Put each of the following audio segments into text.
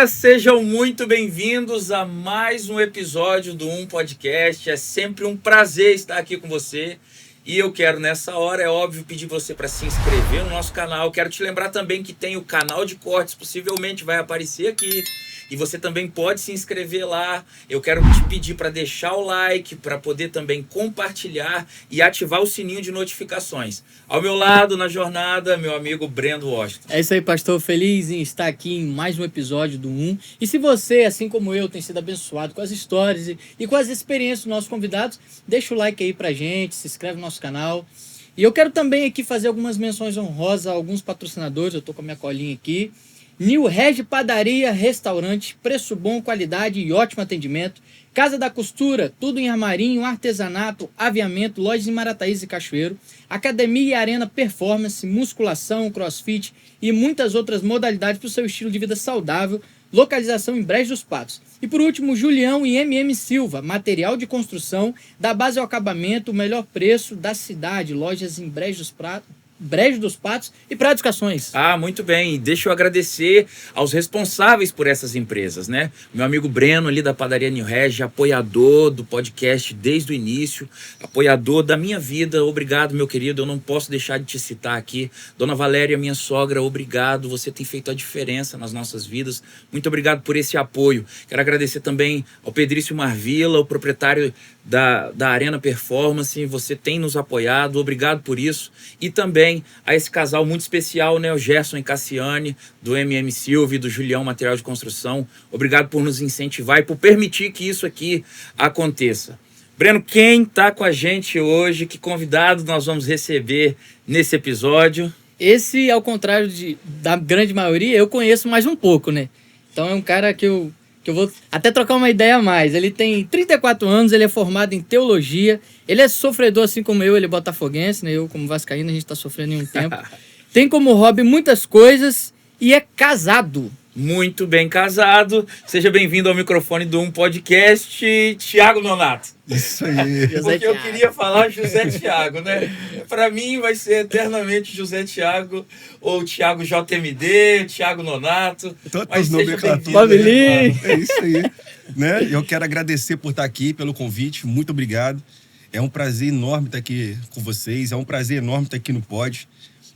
galera, sejam muito bem-vindos a mais um episódio do Podcast. É sempre um prazer estar aqui com você. E eu quero, nessa hora, é óbvio, pedir você para se inscrever no nosso canal. Quero te lembrar também que tem o canal de cortes, possivelmente vai aparecer aqui. E você também pode se inscrever lá. Eu quero te pedir para deixar o like, para poder também compartilhar e ativar o sininho de notificações. Ao meu lado, na jornada, meu amigo Brendo Washington. É isso aí, pastor. Feliz em estar aqui em mais um episódio do E se você, assim como eu, tem sido abençoado com as histórias e com as experiências dos nossos convidados, deixa o like aí pra gente, se inscreve no nosso canal. E eu quero também aqui fazer algumas menções honrosas a alguns patrocinadores. Eu tô com a minha colinha aqui. New Regi Padaria, restaurante, preço bom, qualidade e ótimo atendimento. Casa da Costura, tudo em armarinho, artesanato, aviamento, lojas em Marataízes e Cachoeiro. Academia e Arena Performance, musculação, crossfit e muitas outras modalidades para o seu estilo de vida saudável. Localização em Brejo dos Patos. E por último, Julião e MM Silva, material de construção, da base ao acabamento, o melhor preço da cidade. Lojas em Brejo dos Patos e Praia dos Cações. Ah, muito bem. Deixa eu agradecer aos responsáveis por essas empresas, né? Meu amigo Breno ali da Padaria New Regi, apoiador do podcast desde o início, apoiador da minha vida. Obrigado, meu querido. Eu não posso deixar de te citar aqui. Dona Valéria, minha sogra, obrigado. Você tem feito a diferença nas nossas vidas. Muito obrigado por esse apoio. Quero agradecer também ao Pedrício Marvila, o proprietário da Arena Performance. Você tem nos apoiado. Obrigado por isso. E também a esse casal muito especial, né? O Gerson e Cassiane, do MM Silva e do Julião Material de Construção. Obrigado por nos incentivar e por permitir que isso aqui aconteça. Breno, quem está com a gente hoje? Que convidado nós vamos receber nesse episódio? Esse, ao contrário da grande maioria, eu conheço mais um pouco, né? Então é um cara que eu vou até trocar uma ideia a mais. Ele tem 34 anos, ele é formado em teologia, ele é sofredor assim como eu, ele é botafoguense, né? Eu como vascaíno, a gente tá sofrendo em um tempo. Tem como hobby muitas coisas e é casado. Muito bem casado. Seja bem-vindo ao microfone do Podcast, Thiago Nonato. Isso aí. Porque eu queria falar José Thiago, né? Para mim vai ser eternamente José Thiago ou Thiago JMD, Thiago Nonato. Tantos nomenclaturas. É isso aí. Né? Eu quero agradecer por estar aqui, pelo convite. Muito obrigado. É um prazer enorme estar aqui com vocês. É um prazer enorme estar aqui no Pod.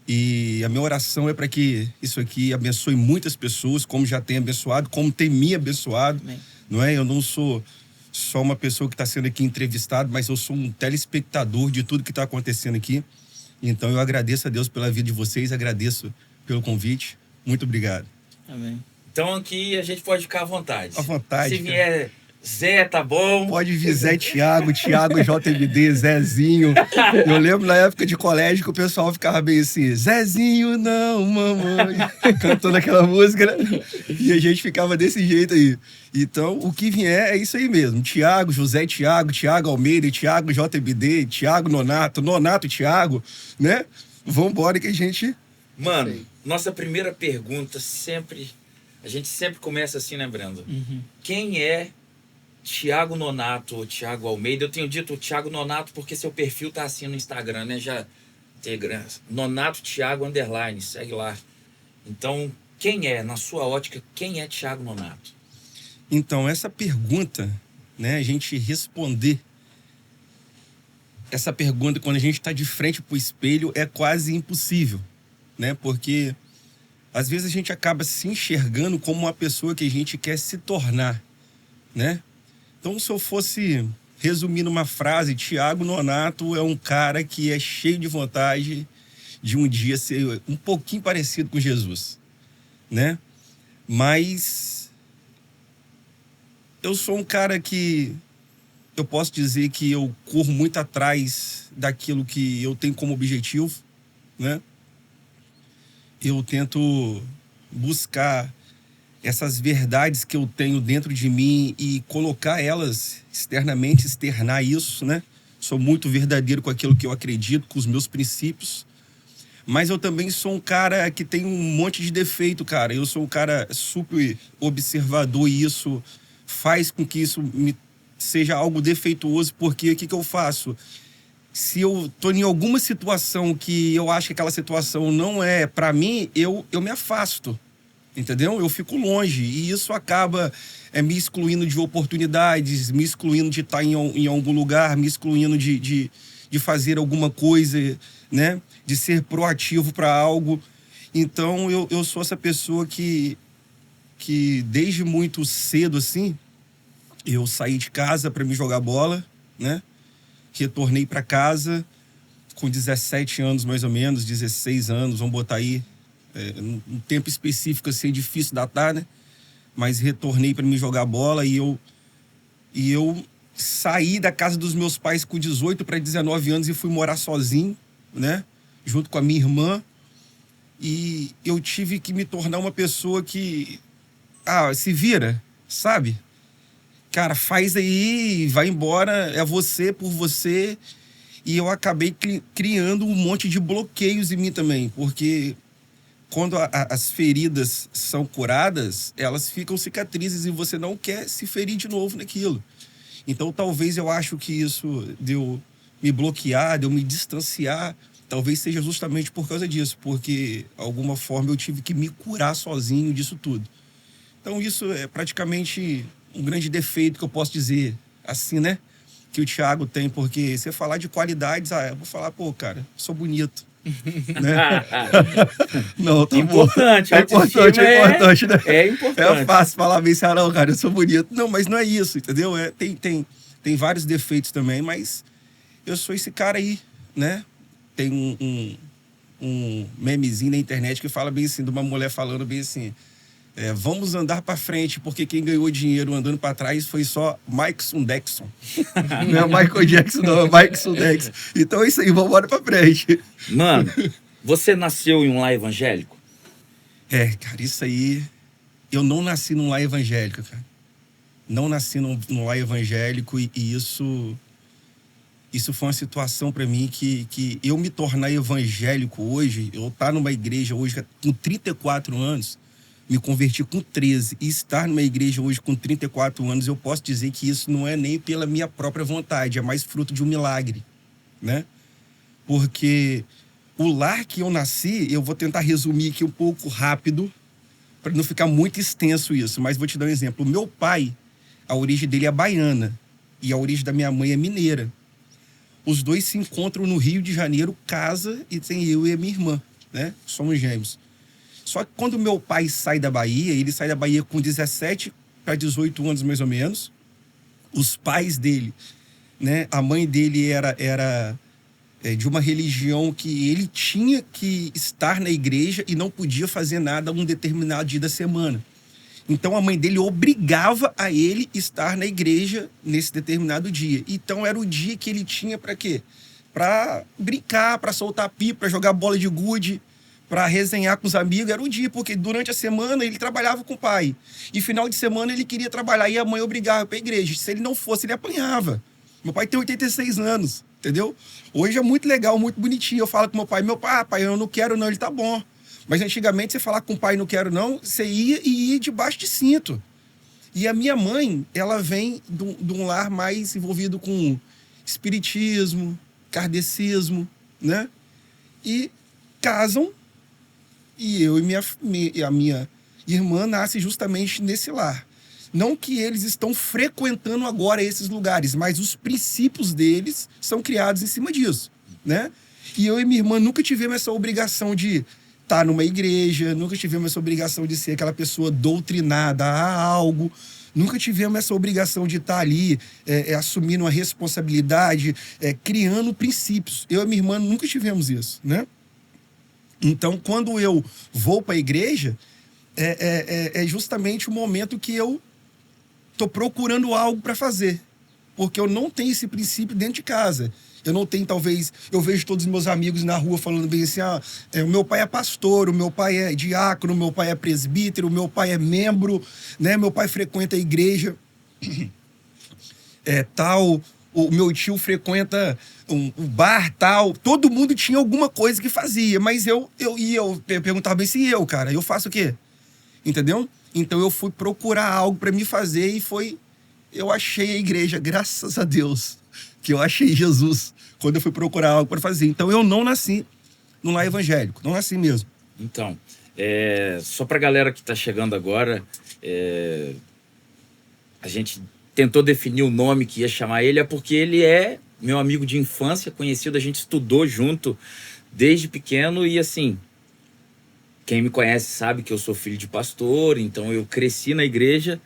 E a minha oração é para que isso aqui abençoe muitas pessoas, como já tem abençoado, como tem me abençoado. Amém. Não é? Eu não sou só uma pessoa que está sendo aqui entrevistado, mas eu sou um telespectador de tudo que está acontecendo aqui. Então eu agradeço a Deus pela vida de vocês, agradeço pelo convite. Muito obrigado. Amém. Então aqui a gente pode ficar à vontade. À vontade. Se vier Zé, tá bom? Pode vir Zé Thiago, Thiago JMD, Zezinho. Eu lembro na época de colégio que o pessoal ficava bem assim, Zezinho não, mamãe, cantando aquela música, né? E a gente ficava desse jeito aí. Então, o que vier é isso aí mesmo. Thiago, José Thiago, Thiago Almeida, Thiago JMD, Thiago Nonato, Nonato Thiago, né? Vambora que a gente... Mano, nossa primeira pergunta sempre... A gente sempre começa assim, né, Brando? Uhum. Quem é Thiago Nonato ou Thiago Almeida? Eu tenho dito Thiago Nonato porque seu perfil tá assim no Instagram, né? Já tem Nonato Thiago _ segue lá. Então, quem é, na sua ótica, quem é Thiago Nonato? Então, essa pergunta, né, a gente responder essa pergunta quando a gente está de frente pro espelho é quase impossível, né? Porque às vezes a gente acaba se enxergando como uma pessoa que a gente quer se tornar, né? Então, se eu fosse resumir numa frase, Thiago Nonato é um cara que é cheio de vontade de um dia ser um pouquinho parecido com Jesus, né? Mas eu sou um cara que eu posso dizer que eu corro muito atrás daquilo que eu tenho como objetivo, né? Eu tento buscar essas verdades que eu tenho dentro de mim e colocar elas externamente, externar isso, né? Sou muito verdadeiro com aquilo que eu acredito, com os meus princípios. Mas eu também sou um cara que tem um monte de defeito, cara. Eu sou um cara super observador e isso faz com que isso me seja algo defeituoso, porque o que eu faço? Se eu tô em alguma situação que eu acho que aquela situação não é para mim, eu me afasto. entendeu? Eu fico longe e isso acaba me excluindo de oportunidades, me excluindo de estar em algum lugar, me excluindo de fazer alguma coisa, né? De ser proativo para algo. Então, eu sou essa pessoa que desde muito cedo, assim, eu saí de casa para me jogar bola, né? Retornei para casa com 17 anos, mais ou menos, 16 anos, vamos botar aí. Um tempo específico, assim, é difícil datar, né? Mas retornei para me jogar bola e eu saí da casa dos meus pais com 18 para 19 anos e fui morar sozinho, né? Junto com a minha irmã. E eu tive que me tornar uma pessoa que... se vira, sabe? Cara, faz aí, vai embora, é você por você. E eu acabei criando um monte de bloqueios em mim também, porque quando as feridas são curadas, elas ficam cicatrizes e você não quer se ferir de novo naquilo. Então, talvez eu acho que isso de eu me bloquear, de eu me distanciar, talvez seja justamente por causa disso, porque, de alguma forma, eu tive que me curar sozinho disso tudo. Então, isso é praticamente um grande defeito que eu posso dizer, assim, né? Que o Thiago tem, porque você falar de qualidades, eu vou falar, pô, cara, sou bonito. Né? Não, tá importante, bom. É importante, né? É importante. É fácil falar bem, não, cara, eu sou bonito. Não, mas não é isso, entendeu? Tem vários defeitos também, mas eu sou esse cara aí, né? Tem um memezinho na internet que fala bem assim, de uma mulher falando bem assim, vamos andar pra frente, porque quem ganhou dinheiro andando pra trás foi só Mike Sundexson. Não é Michael Jackson, não, é Mike Sundexson. Então é isso aí, vamos embora pra frente. Mano, você nasceu em um lar evangélico? Cara, isso aí... Eu não nasci num lar evangélico, cara. Não nasci num lar evangélico e isso foi uma situação pra mim que eu me tornar evangélico hoje, eu estar numa igreja hoje com 34 anos... Me converti com 13 e estar numa igreja hoje com 34 anos, eu posso dizer que isso não é nem pela minha própria vontade, é mais fruto de um milagre, né? Porque o lar que eu nasci, eu vou tentar resumir aqui um pouco rápido, para não ficar muito extenso isso, mas vou te dar um exemplo. O meu pai, a origem dele é baiana e a origem da minha mãe é mineira. Os dois se encontram no Rio de Janeiro, casa, e tem eu e a minha irmã, né? Somos gêmeos. Só que quando meu pai sai da Bahia, ele sai da Bahia com 17 para 18 anos mais ou menos. Os pais dele, né? A mãe dele era de uma religião que ele tinha que estar na igreja e não podia fazer nada um determinado dia da semana. Então a mãe dele obrigava a ele estar na igreja nesse determinado dia. Então era o dia que ele tinha para quê? Para brincar, para soltar pipa, para jogar bola de gude, para resenhar com os amigos, era o dia, porque durante a semana ele trabalhava com o pai. E final de semana ele queria trabalhar e a mãe obrigava para a igreja. Se ele não fosse, ele apanhava. Meu pai tem 86 anos, entendeu? Hoje é muito legal, muito bonitinho. Eu falo com meu pai, pai, eu não quero não, ele tá bom. Mas antigamente você falar com o pai, não quero não, você ia debaixo de cinto. E a minha mãe, ela vem de um lar mais envolvido com espiritismo, kardecismo, né? E casam. E eu e a minha irmã nascem justamente nesse lar. Não que eles estão frequentando agora esses lugares, mas os princípios deles são criados em cima disso, né? E eu e minha irmã nunca tivemos essa obrigação de estar numa igreja, nunca tivemos essa obrigação de ser aquela pessoa doutrinada a algo, nunca tivemos essa obrigação de estar ali assumindo uma responsabilidade, criando princípios. Eu e minha irmã nunca tivemos isso, né? Então, quando eu vou para a igreja, é justamente o momento que eu estou procurando algo para fazer. Porque eu não tenho esse princípio dentro de casa. Eu não tenho, talvez... Eu vejo todos os meus amigos na rua falando bem assim, o meu pai é pastor, o meu pai é diácono, o meu pai é presbítero, o meu pai é membro, né? Meu pai frequenta a igreja, tal... O meu tio frequenta um bar, tal. Todo mundo tinha alguma coisa que fazia. Mas eu perguntava bem se cara, eu faço o quê? Entendeu? Então eu fui procurar algo para me fazer e eu achei a igreja, graças a Deus, que eu achei Jesus quando eu fui procurar algo para fazer. Então eu não nasci num lar evangélico, não nasci mesmo. Então, Só pra galera que tá chegando agora, a gente tentou definir o nome que ia chamar ele, porque ele é meu amigo de infância, conhecido, a gente estudou junto desde pequeno e assim, quem me conhece sabe que eu sou filho de pastor, então eu cresci na igreja,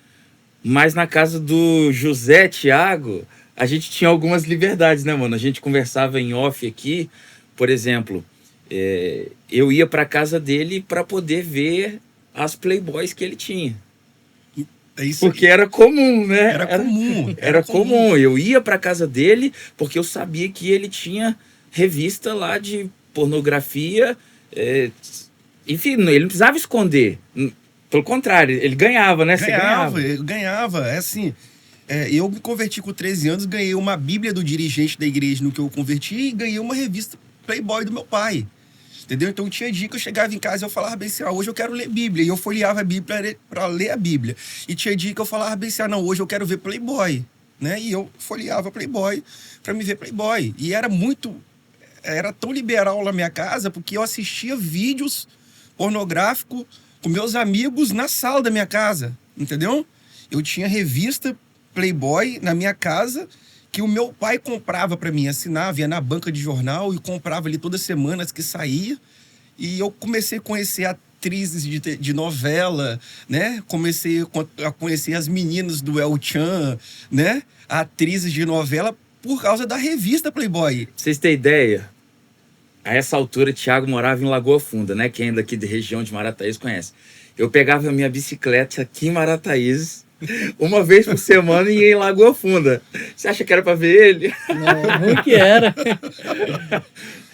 mas na casa do José Thiago, a gente tinha algumas liberdades, né, mano? A gente conversava em off aqui, por exemplo, eu ia pra casa dele para poder ver as Playboys que ele tinha. É isso. Porque era comum, né? Era comum. Era comum. Eu ia pra casa dele porque eu sabia que ele tinha revista lá de pornografia. Enfim, ele não precisava esconder. Pelo contrário, ele ganhava, né? Você Ganhava. É assim, eu me converti com 13 anos, ganhei uma Bíblia do dirigente da igreja no que eu converti e ganhei uma revista Playboy do meu pai. Entendeu? Então tinha dia que eu chegava em casa e eu falava bem assim, hoje eu quero ler Bíblia. E eu folheava a Bíblia para ler a Bíblia. E tinha dia que eu falava bem assim, não, hoje eu quero ver Playboy. Né? E eu folheava Playboy para me ver Playboy. E era tão liberal na minha casa, porque eu assistia vídeos pornográficos com meus amigos na sala da minha casa. Entendeu? Eu tinha revista Playboy na minha casa, que o meu pai comprava para mim, assinava, ia na banca de jornal e comprava ali todas as semanas que saía. E eu comecei a conhecer atrizes de novela, né? Comecei a conhecer as meninas do El Chan, né? Atrizes de novela por causa da revista Playboy. Pra vocês terem ideia, a essa altura, Thiago morava em Lagoa Funda, né? Quem é daqui da região de Marataízes conhece. Eu pegava a minha bicicleta aqui em Marataízes, uma vez por semana e ia em Lagoa Funda. Você acha que era pra ver ele? Não que era.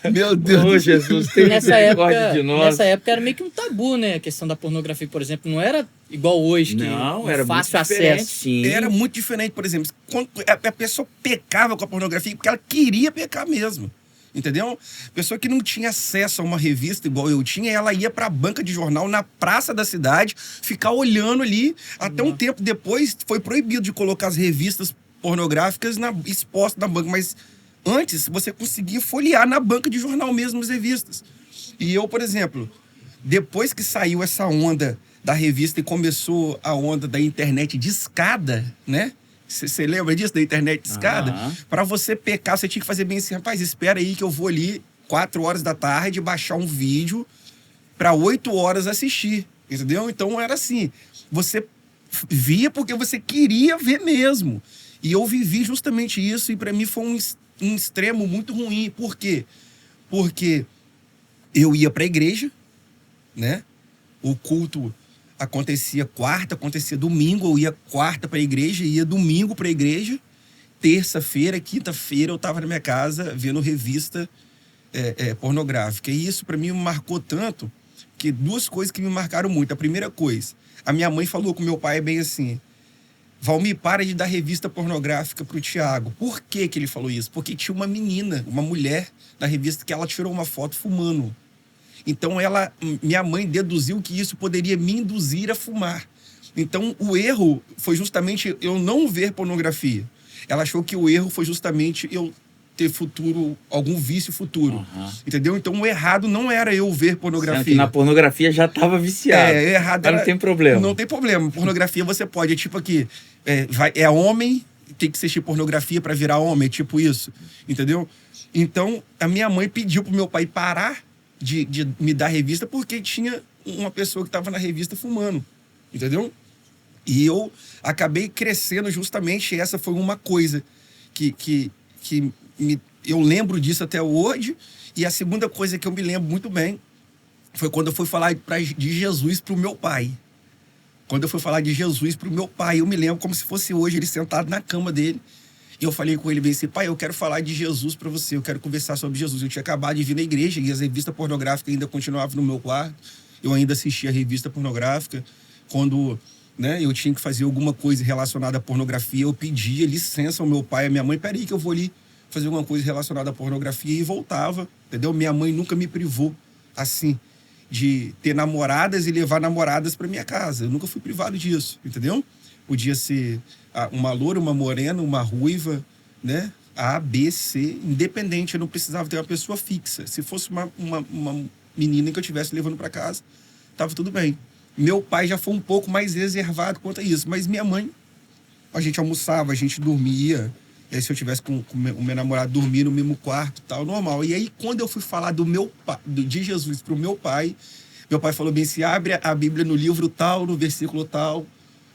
Meu Deus do céu. Jesus, tem misericórdia de nós. Nessa época era meio que um tabu, né? A questão da pornografia, por exemplo, não era igual hoje, que não, era fácil muito diferente, acesso. sim. Era muito diferente, por exemplo, quando a pessoa pecava com a pornografia porque ela queria pecar mesmo. Entendeu? Pessoa que não tinha acesso a uma revista igual eu tinha, ela ia pra banca de jornal na praça da cidade, ficar olhando ali. Até um tempo depois foi proibido de colocar as revistas pornográficas expostas na banca, mas antes você conseguia folhear na banca de jornal mesmo as revistas. E eu, por exemplo, depois que saiu essa onda da revista e começou a onda da internet de escada, né? Você lembra disso, da internet de escada? Para você pecar, você tinha que fazer bem assim, rapaz, espera aí que eu vou ali 4 horas da tarde baixar um vídeo para 8 horas assistir, entendeu? Então era assim, você via porque você queria ver mesmo. E eu vivi justamente isso e para mim foi um extremo muito ruim. Por quê? Porque eu ia para a igreja, né? O culto acontecia quarta, acontecia domingo, eu ia quarta para a igreja, ia domingo para a igreja, terça-feira, quinta-feira eu estava na minha casa vendo revista pornográfica. E isso para mim me marcou tanto, que 2 coisas que me marcaram muito. A primeira coisa, a minha mãe falou com meu pai bem assim, Valmir, para de dar revista pornográfica pro Thiago. Por que ele falou isso? Porque tinha uma menina, uma mulher na revista que ela tirou uma foto fumando. Então, minha mãe deduziu que isso poderia me induzir a fumar. Então, o erro foi justamente eu não ver pornografia. Ela achou que o erro foi justamente eu ter algum vício futuro. Entendeu? Então, o errado não era eu ver pornografia. Sendo que na pornografia já estava viciado. Errado não tem problema. Não tem problema. Pornografia você pode. É tipo aqui, homem, tem que assistir pornografia para virar homem. É tipo isso. Entendeu? Então, a minha mãe pediu pro meu pai parar de me dar revista porque tinha uma pessoa que estava na revista fumando, entendeu? E eu acabei crescendo justamente, essa foi uma coisa que eu lembro disso até hoje. E a segunda coisa que eu me lembro muito bem foi quando eu fui falar de Jesus pro meu pai. Quando eu fui falar de Jesus pro meu pai, eu me lembro como se fosse hoje, ele sentado na cama dele. E eu falei com ele bem assim, pai, eu quero falar de Jesus para você, eu quero conversar sobre Jesus. Eu tinha acabado de vir na igreja e as revistas pornográficas ainda continuavam no meu quarto. Eu ainda assistia a revista pornográfica. Quando, né, eu tinha que fazer alguma coisa relacionada à pornografia, eu pedia licença ao meu pai e à minha mãe, peraí que eu vou ali fazer alguma coisa relacionada à pornografia, e voltava, entendeu? Minha mãe nunca me privou, assim, de ter namoradas e levar namoradas para minha casa. Eu nunca fui privado disso, entendeu? Podia ser uma loura, uma morena, uma ruiva, né? A, B, C, independente, eu não precisava ter uma pessoa fixa. Se fosse uma menina que eu estivesse levando para casa, tava tudo bem. Meu pai já foi um pouco mais reservado quanto a isso, mas minha mãe, a gente almoçava, a gente dormia. E aí, se eu tivesse com o meu namorado dormir no mesmo quarto, tal, normal. E aí, quando eu fui falar de Jesus pro meu pai falou bem assim, abre a Bíblia no livro tal, no versículo tal,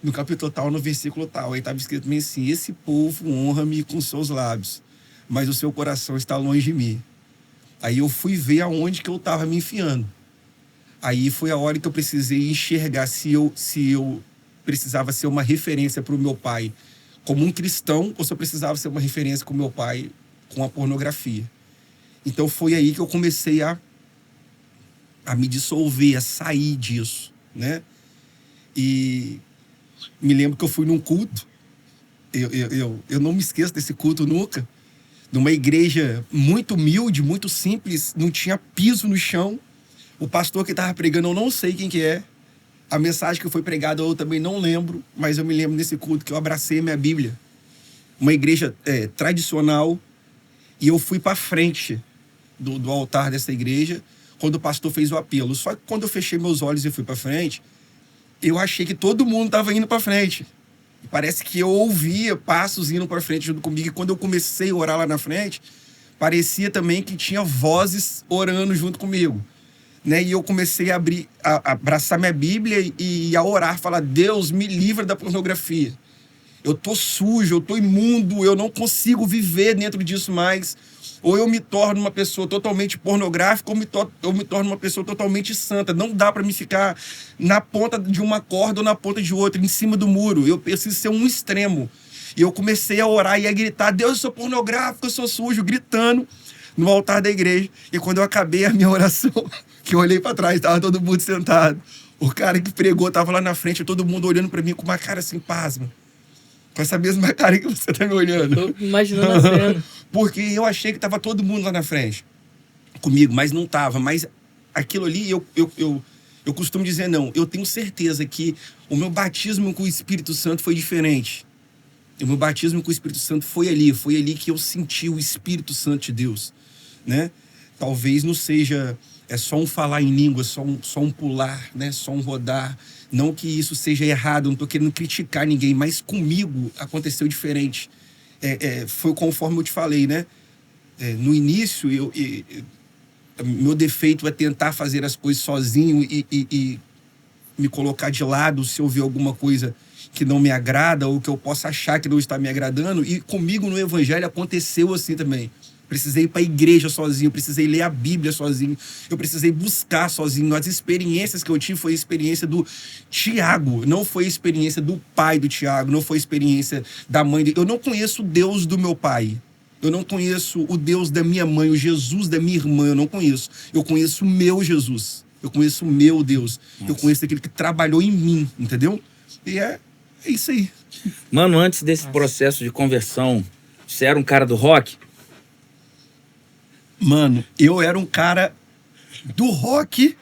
no capítulo tal, no versículo tal. Aí estava escrito bem assim, esse povo honra-me com seus lábios, mas o seu coração está longe de mim. Aí eu fui ver aonde que eu estava me enfiando. Aí foi a hora que eu precisei enxergar se eu precisava ser uma referência para o meu pai como um cristão, ou se eu precisava ser uma referência com o meu pai com a pornografia. Então foi aí que eu comecei a me dissolver, a sair disso, né? E me lembro que eu fui num culto, eu não me esqueço desse culto nunca, numa igreja muito humilde, muito simples, não tinha piso no chão. O pastor que estava pregando, eu não sei quem que é. A mensagem que foi pregada eu também não lembro, mas eu me lembro desse culto que eu abracei a minha Bíblia. Uma igreja tradicional, e eu fui para frente do altar dessa igreja quando o pastor fez o apelo. Só que quando eu fechei meus olhos e fui para frente, eu achei que todo mundo estava indo para frente. E parece que eu ouvia passos indo para frente junto comigo, e quando eu comecei a orar lá na frente, parecia também que tinha vozes orando junto comigo. Né? E eu comecei a abraçar minha Bíblia e a orar, falar, Deus, me livra da pornografia. Eu tô sujo, eu tô imundo, eu não consigo viver dentro disso mais. Ou eu me torno uma pessoa totalmente pornográfica, ou eu me torno uma pessoa totalmente santa. Não dá para me ficar na ponta de uma corda ou na ponta de outra, em cima do muro. Eu preciso ser um extremo. E eu comecei a orar e a gritar, Deus, eu sou pornográfico, eu sou sujo, gritando no altar da igreja. E quando eu acabei a minha oração, que eu olhei para trás, estava todo mundo sentado. O cara que pregou estava lá na frente, todo mundo olhando para mim com uma cara assim, pasma. Com essa mesma cara que você está me olhando. Eu tô imaginando a cena. Porque eu achei que estava todo mundo lá na frente comigo, mas não estava. Mas aquilo ali, eu costumo dizer, não, eu tenho certeza que o meu batismo com o Espírito Santo foi diferente. O meu batismo com o Espírito Santo foi ali que eu senti o Espírito Santo de Deus, né? Talvez não seja só um falar em língua, só um pular, né? Só um rodar. Não que isso seja errado, não estou querendo criticar ninguém, mas comigo aconteceu diferente. Foi conforme eu te falei, né? No início, meu defeito é tentar fazer as coisas sozinho e me colocar de lado se eu ver alguma coisa que não me agrada ou que eu possa achar que não está me agradando. E comigo no Evangelho aconteceu assim também. Precisei ir para a igreja sozinho, precisei ler a Bíblia sozinho, eu precisei buscar sozinho. As experiências que eu tive foi a experiência do Tiago, não foi a experiência do pai do Tiago, não foi a experiência da mãe dele. Eu não conheço o Deus do meu pai, eu não conheço o Deus da minha mãe, o Jesus da minha irmã, eu não conheço. Eu conheço o meu Jesus, eu conheço o meu Deus, eu conheço aquele que trabalhou em mim, entendeu? E é isso aí. Mano, antes desse processo de conversão, você era um cara do rock? Mano, eu era um cara do rock.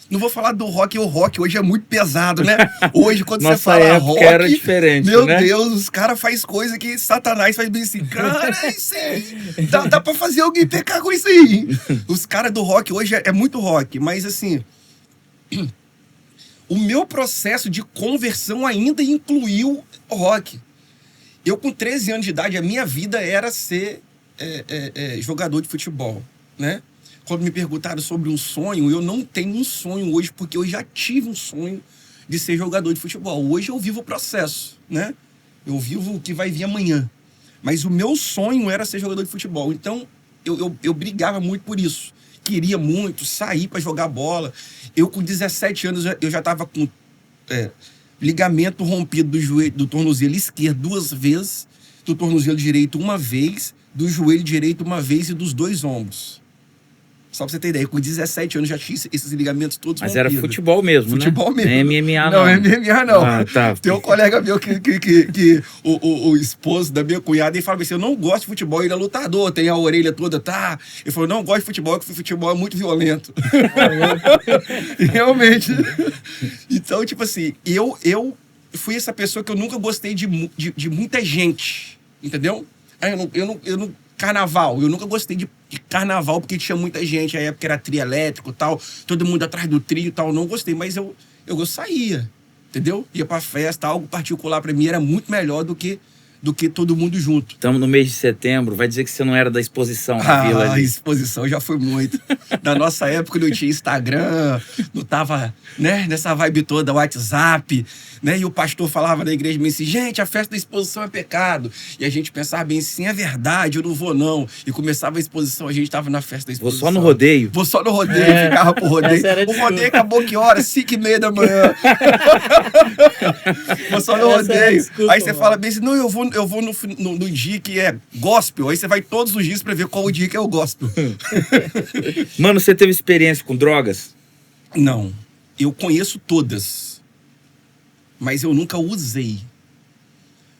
Não vou falar do rock, o rock hoje é muito pesado, né? Hoje, quando você fala rock, era diferente, meu né? Deus, os caras fazem coisas que Satanás faz bem assim. Cara, isso aí, dá pra fazer alguém pecar com isso aí. Os caras do rock hoje é muito rock, mas assim, o meu processo de conversão ainda incluiu o rock. Eu, com 13 anos de idade, a minha vida era ser jogador de futebol, né? Quando me perguntaram sobre um sonho, eu não tenho um sonho hoje, porque eu já tive um sonho de ser jogador de futebol. Hoje eu vivo o processo, né? Eu vivo o que vai vir amanhã. Mas o meu sonho era ser jogador de futebol. Então, eu brigava muito por isso. Queria muito sair para jogar bola. Eu, com 17 anos, eu já estava com ligamento rompido do joelho, do tornozelo esquerdo 2 vezes, do tornozelo direito 1 vez, do joelho direito 1 vez e dos 2 ombros. Só pra você ter ideia, com 17 anos já tinha esses ligamentos todos Mas rompidos. era futebol mesmo, futebol né? mesmo. Nem MMA não. não. MMA não. Ah, tá. Tem um colega meu que o esposo da minha cunhada, ele fala assim, eu não gosto de futebol, ele é lutador, tem a orelha toda, tá? Ele falou, não gosto de futebol, porque futebol é muito violento. Realmente. Então, tipo assim, eu fui essa pessoa que eu nunca gostei de muita gente, entendeu? carnaval. Eu nunca gostei de carnaval, porque tinha muita gente. A época era trio elétrico e tal. Todo mundo atrás do trio e tal. Eu não gostei, mas eu saía, entendeu? Ia pra festa, algo particular pra mim era muito melhor do que todo mundo junto. Estamos no mês de setembro, vai dizer que você não era da exposição na vila ali. A exposição já foi muito. Na nossa época não tinha Instagram, não tava, né, nessa vibe toda, WhatsApp, né? E o pastor falava na igreja assim, gente, a festa da exposição é pecado. E a gente pensava bem assim, é verdade, eu não vou não. E começava a exposição, a gente tava na festa da exposição. Vou só no rodeio. Vou só no rodeio, ficava pro rodeio. O rodeio acabou que hora? 5:30 da manhã. Vou só no rodeio. Desculpa, aí você fala bem assim, não, eu vou no dia que é gospel. Aí você vai todos os dias pra ver qual o dia que é o gospel. Mano, você teve experiência com drogas? Não. Eu conheço todas. Mas eu nunca usei.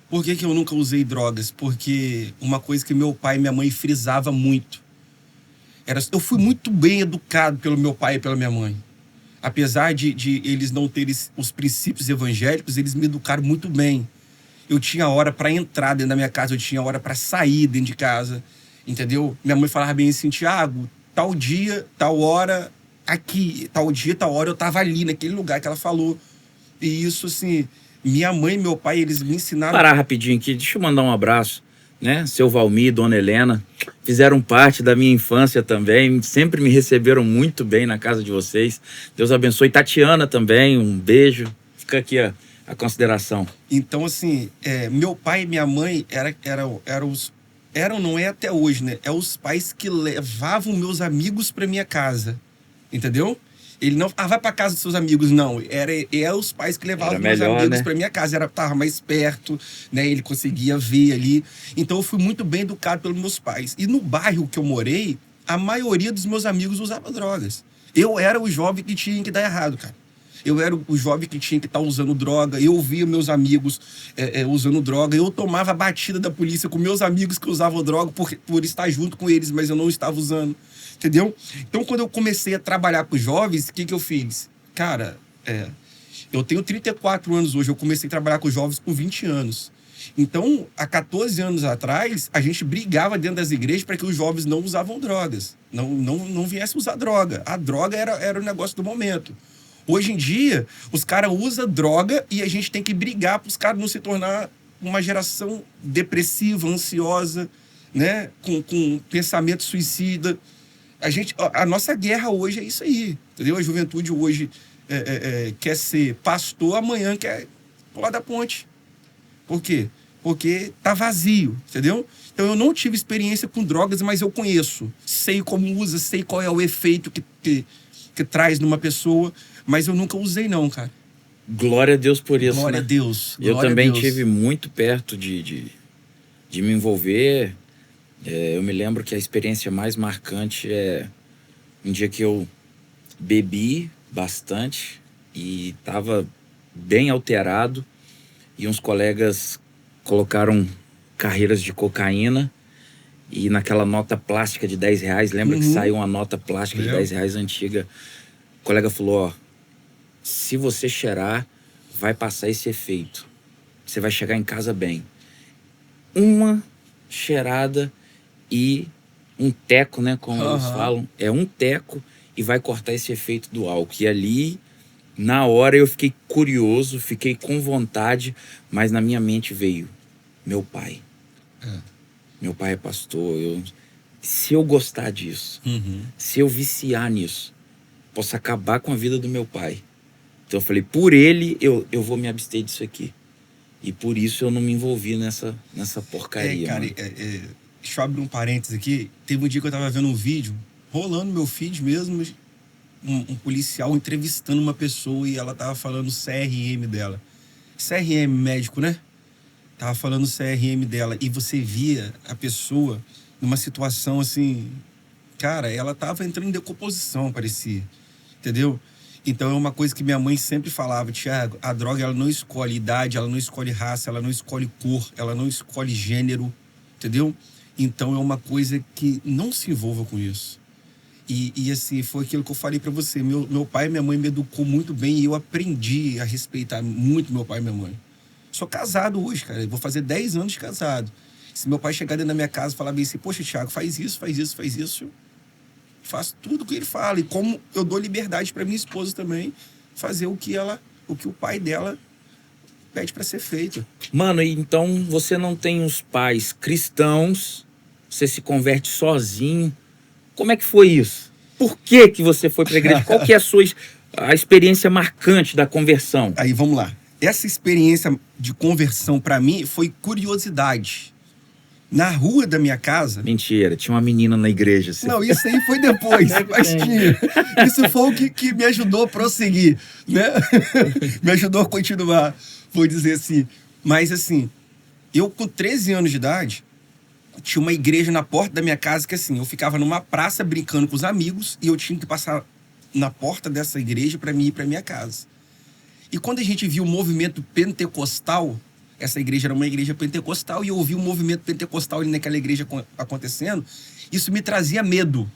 Por que eu nunca usei drogas? Porque uma coisa que meu pai e minha mãe frisava muito. Eu fui muito bem educado pelo meu pai e pela minha mãe. Apesar de eles não terem os princípios evangélicos, eles me educaram muito bem. Eu tinha hora para entrar dentro da minha casa, eu tinha hora para sair dentro de casa, entendeu? Minha mãe falava bem assim, Tiago, tal dia, tal hora, aqui, tal dia, tal hora, eu tava ali, naquele lugar que ela falou. E isso, assim, minha mãe e meu pai, eles me ensinaram... Parar rapidinho aqui, deixa eu mandar um abraço, né? Seu Valmir, Dona Helena, fizeram parte da minha infância também, sempre me receberam muito bem na casa de vocês. Deus abençoe. Tatiana também, um beijo. Fica aqui, ó, a consideração. Então, assim, meu pai e minha mãe não é até hoje, né? É os pais que levavam meus amigos para minha casa, entendeu? Ele não, vai para casa dos seus amigos, não. Era os pais que levavam meus amigos, né, para minha casa. Tava mais perto, né? Ele conseguia ver ali. Então, eu fui muito bem educado pelos meus pais. E no bairro que eu morei, a maioria dos meus amigos usava drogas. Eu era o jovem que tinha que dar errado, cara. Eu era o jovem que tinha que estar usando droga. Eu via meus amigos usando droga. Eu tomava a batida da polícia com meus amigos que usavam droga por estar junto com eles, mas eu não estava usando. Entendeu? Então, quando eu comecei a trabalhar com jovens, o que eu fiz? Cara, eu tenho 34 anos hoje. Eu comecei a trabalhar com jovens com 20 anos. Então, há 14 anos atrás, a gente brigava dentro das igrejas para que os jovens não usavam drogas. Não viessem usar droga. A droga era o negócio do momento. Hoje em dia, os caras usam droga e a gente tem que brigar para os caras não se tornar uma geração depressiva, ansiosa, né? Com pensamento suicida. A nossa guerra hoje é isso aí, entendeu? A juventude hoje quer ser pastor, amanhã quer pular da ponte. Por quê? Porque tá vazio, entendeu? Então eu não tive experiência com drogas, mas eu conheço. Sei como usa, sei qual é o efeito que traz numa pessoa, mas eu nunca usei não, cara. Glória a Deus por isso, Glória né? a Deus. Eu Glória também a Deus. tive muito perto de me envolver. Eu me lembro que a experiência mais marcante é um dia que eu bebi bastante e estava bem alterado e uns colegas colocaram carreiras de cocaína e naquela nota plástica de R$10, lembra que saiu uma nota plástica de R$10 antiga? O colega falou, ó, se você cheirar, vai passar esse efeito. Você vai chegar em casa bem. Uma cheirada e um teco, né, como eles falam. É um teco e vai cortar esse efeito do álcool. E ali, na hora, eu fiquei curioso, fiquei com vontade, mas na minha mente veio meu pai. Meu pai é pastor. Se eu gostar disso, se eu viciar nisso, posso acabar com a vida do meu pai. Então eu falei, por ele, eu vou me abster disso aqui. E por isso eu não me envolvi nessa porcaria. Cara, deixa eu abrir um parênteses aqui. Teve um dia que eu tava vendo um vídeo, rolando no meu feed mesmo, um policial entrevistando uma pessoa e ela tava falando o CRM dela. CRM médico, né? Tava falando o CRM dela. E você via a pessoa numa situação assim... Cara, ela tava entrando em decomposição, parecia. Entendeu? Então é uma coisa que minha mãe sempre falava, Tiago, a droga ela não escolhe idade, ela não escolhe raça, ela não escolhe cor, ela não escolhe gênero, entendeu? Então é uma coisa que não se envolva com isso. E assim, foi aquilo que eu falei pra você, meu pai e minha mãe me educou muito bem e eu aprendi a respeitar muito meu pai e minha mãe. Sou casado hoje, cara, eu vou fazer 10 anos de casado. Se meu pai chegar dentro da minha casa e falar bem assim, poxa, Thiago, faz isso, eu faço tudo o que ele fala. E como eu dou liberdade para minha esposa também fazer o que o pai dela pede para ser feito. Mano, então você não tem os pais cristãos, você se converte sozinho. Como é que foi isso? Por que que você foi pra igreja? Qual que é a experiência marcante da conversão? Aí, vamos lá. Essa experiência de conversão para mim foi curiosidade. Na rua da minha casa... Mentira, tinha uma menina na igreja. Assim. Não, isso aí foi depois, mas tinha. Isso foi o que me ajudou a prosseguir, né? Me ajudou a continuar, vou dizer assim. Mas assim, eu com 13 anos de idade, tinha uma igreja na porta da minha casa que assim, eu ficava numa praça brincando com os amigos e eu tinha que passar na porta dessa igreja para mim ir para minha casa. E quando a gente viu o movimento pentecostal, essa igreja era uma igreja pentecostal, e eu ouvi o movimento pentecostal ali naquela igreja acontecendo, isso me trazia medo,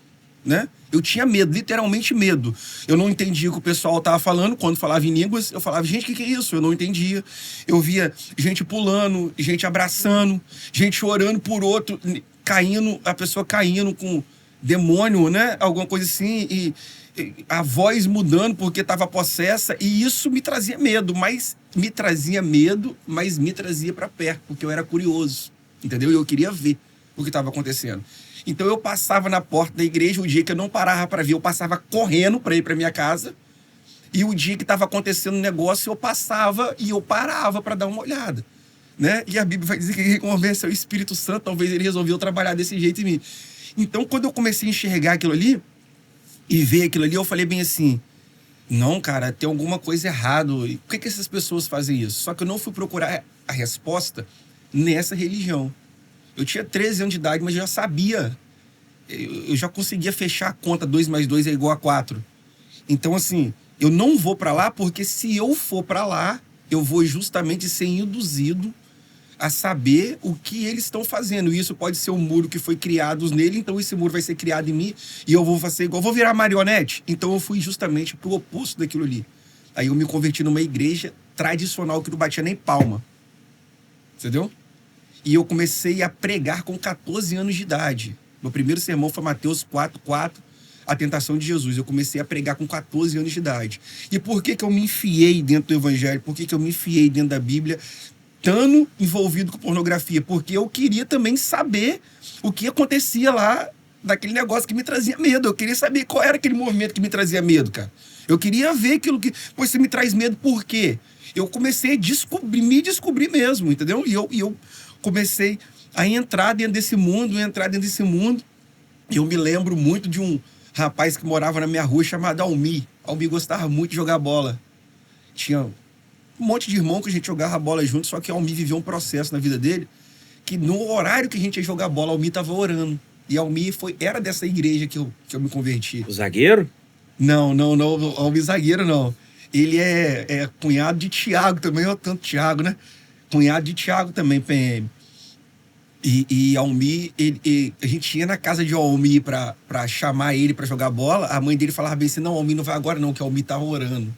né? Eu tinha medo, literalmente medo. Eu não entendia o que o pessoal estava falando. Quando falava em línguas, eu falava, gente, o que é isso? Eu não entendia. Eu via gente pulando, gente abraçando, gente orando por outro, caindo, a pessoa caindo com demônio, né? Alguma coisa assim, e a voz mudando porque estava possessa, e isso me trazia medo, mas me trazia para perto, porque eu era curioso, entendeu? E eu queria ver o que estava acontecendo. Então eu passava na porta da igreja, o dia que eu não parava para ver, eu passava correndo para ir para minha casa, e o dia que estava acontecendo um negócio, eu passava e eu parava para dar uma olhada, né? E a Bíblia vai dizer que quem convence é o Espírito Santo, talvez ele resolveu trabalhar desse jeito em mim. Então quando eu comecei a enxergar aquilo ali, e ver aquilo ali, eu falei bem assim, não, cara, tem alguma coisa errada. E por que essas pessoas fazem isso? Só que eu não fui procurar a resposta nessa religião. Eu tinha 13 anos de idade, mas eu já sabia. Eu já conseguia fechar a conta, 2 mais 2 é igual a 4. Então, assim, eu não vou para lá, porque se eu for para lá, eu vou justamente ser induzido a saber o que eles estão fazendo. E isso pode ser um muro que foi criado nele, então esse muro vai ser criado em mim e eu vou fazer igual, vou virar marionete. Então eu fui justamente pro oposto daquilo ali. Aí eu me converti numa igreja tradicional que não batia nem palma. Entendeu? E eu comecei a pregar com 14 anos de idade. Meu primeiro sermão foi Mateus 4:4, a tentação de Jesus. Eu comecei a pregar com 14 anos de idade. E por que eu me enfiei dentro do evangelho? Por que eu me enfiei dentro da Bíblia? Estando envolvido com pornografia, porque eu queria também saber o que acontecia lá daquele negócio que me trazia medo. Eu queria saber qual era aquele movimento que me trazia medo, cara. Eu queria ver aquilo que... Pois você me traz medo por quê? Eu comecei a me descobrir mesmo, entendeu? E eu comecei a entrar dentro desse mundo, Eu me lembro muito de um rapaz que morava na minha rua chamado Almi. Almi gostava muito de jogar bola. Tinha um monte de irmão que a gente jogava bola junto, só que Almi viveu um processo na vida dele, que no horário que a gente ia jogar bola, Almi estava orando. E Almi era dessa igreja que eu me converti. O zagueiro? Não, Almi zagueiro não. Ele é cunhado de Tiago também, ó, tanto Tiago, né? Cunhado de Tiago também, PM. E Almi, a gente ia na casa de Almi pra chamar ele pra jogar bola, a mãe dele falava bem assim, não, Almi não vai agora não, que Almi tava orando.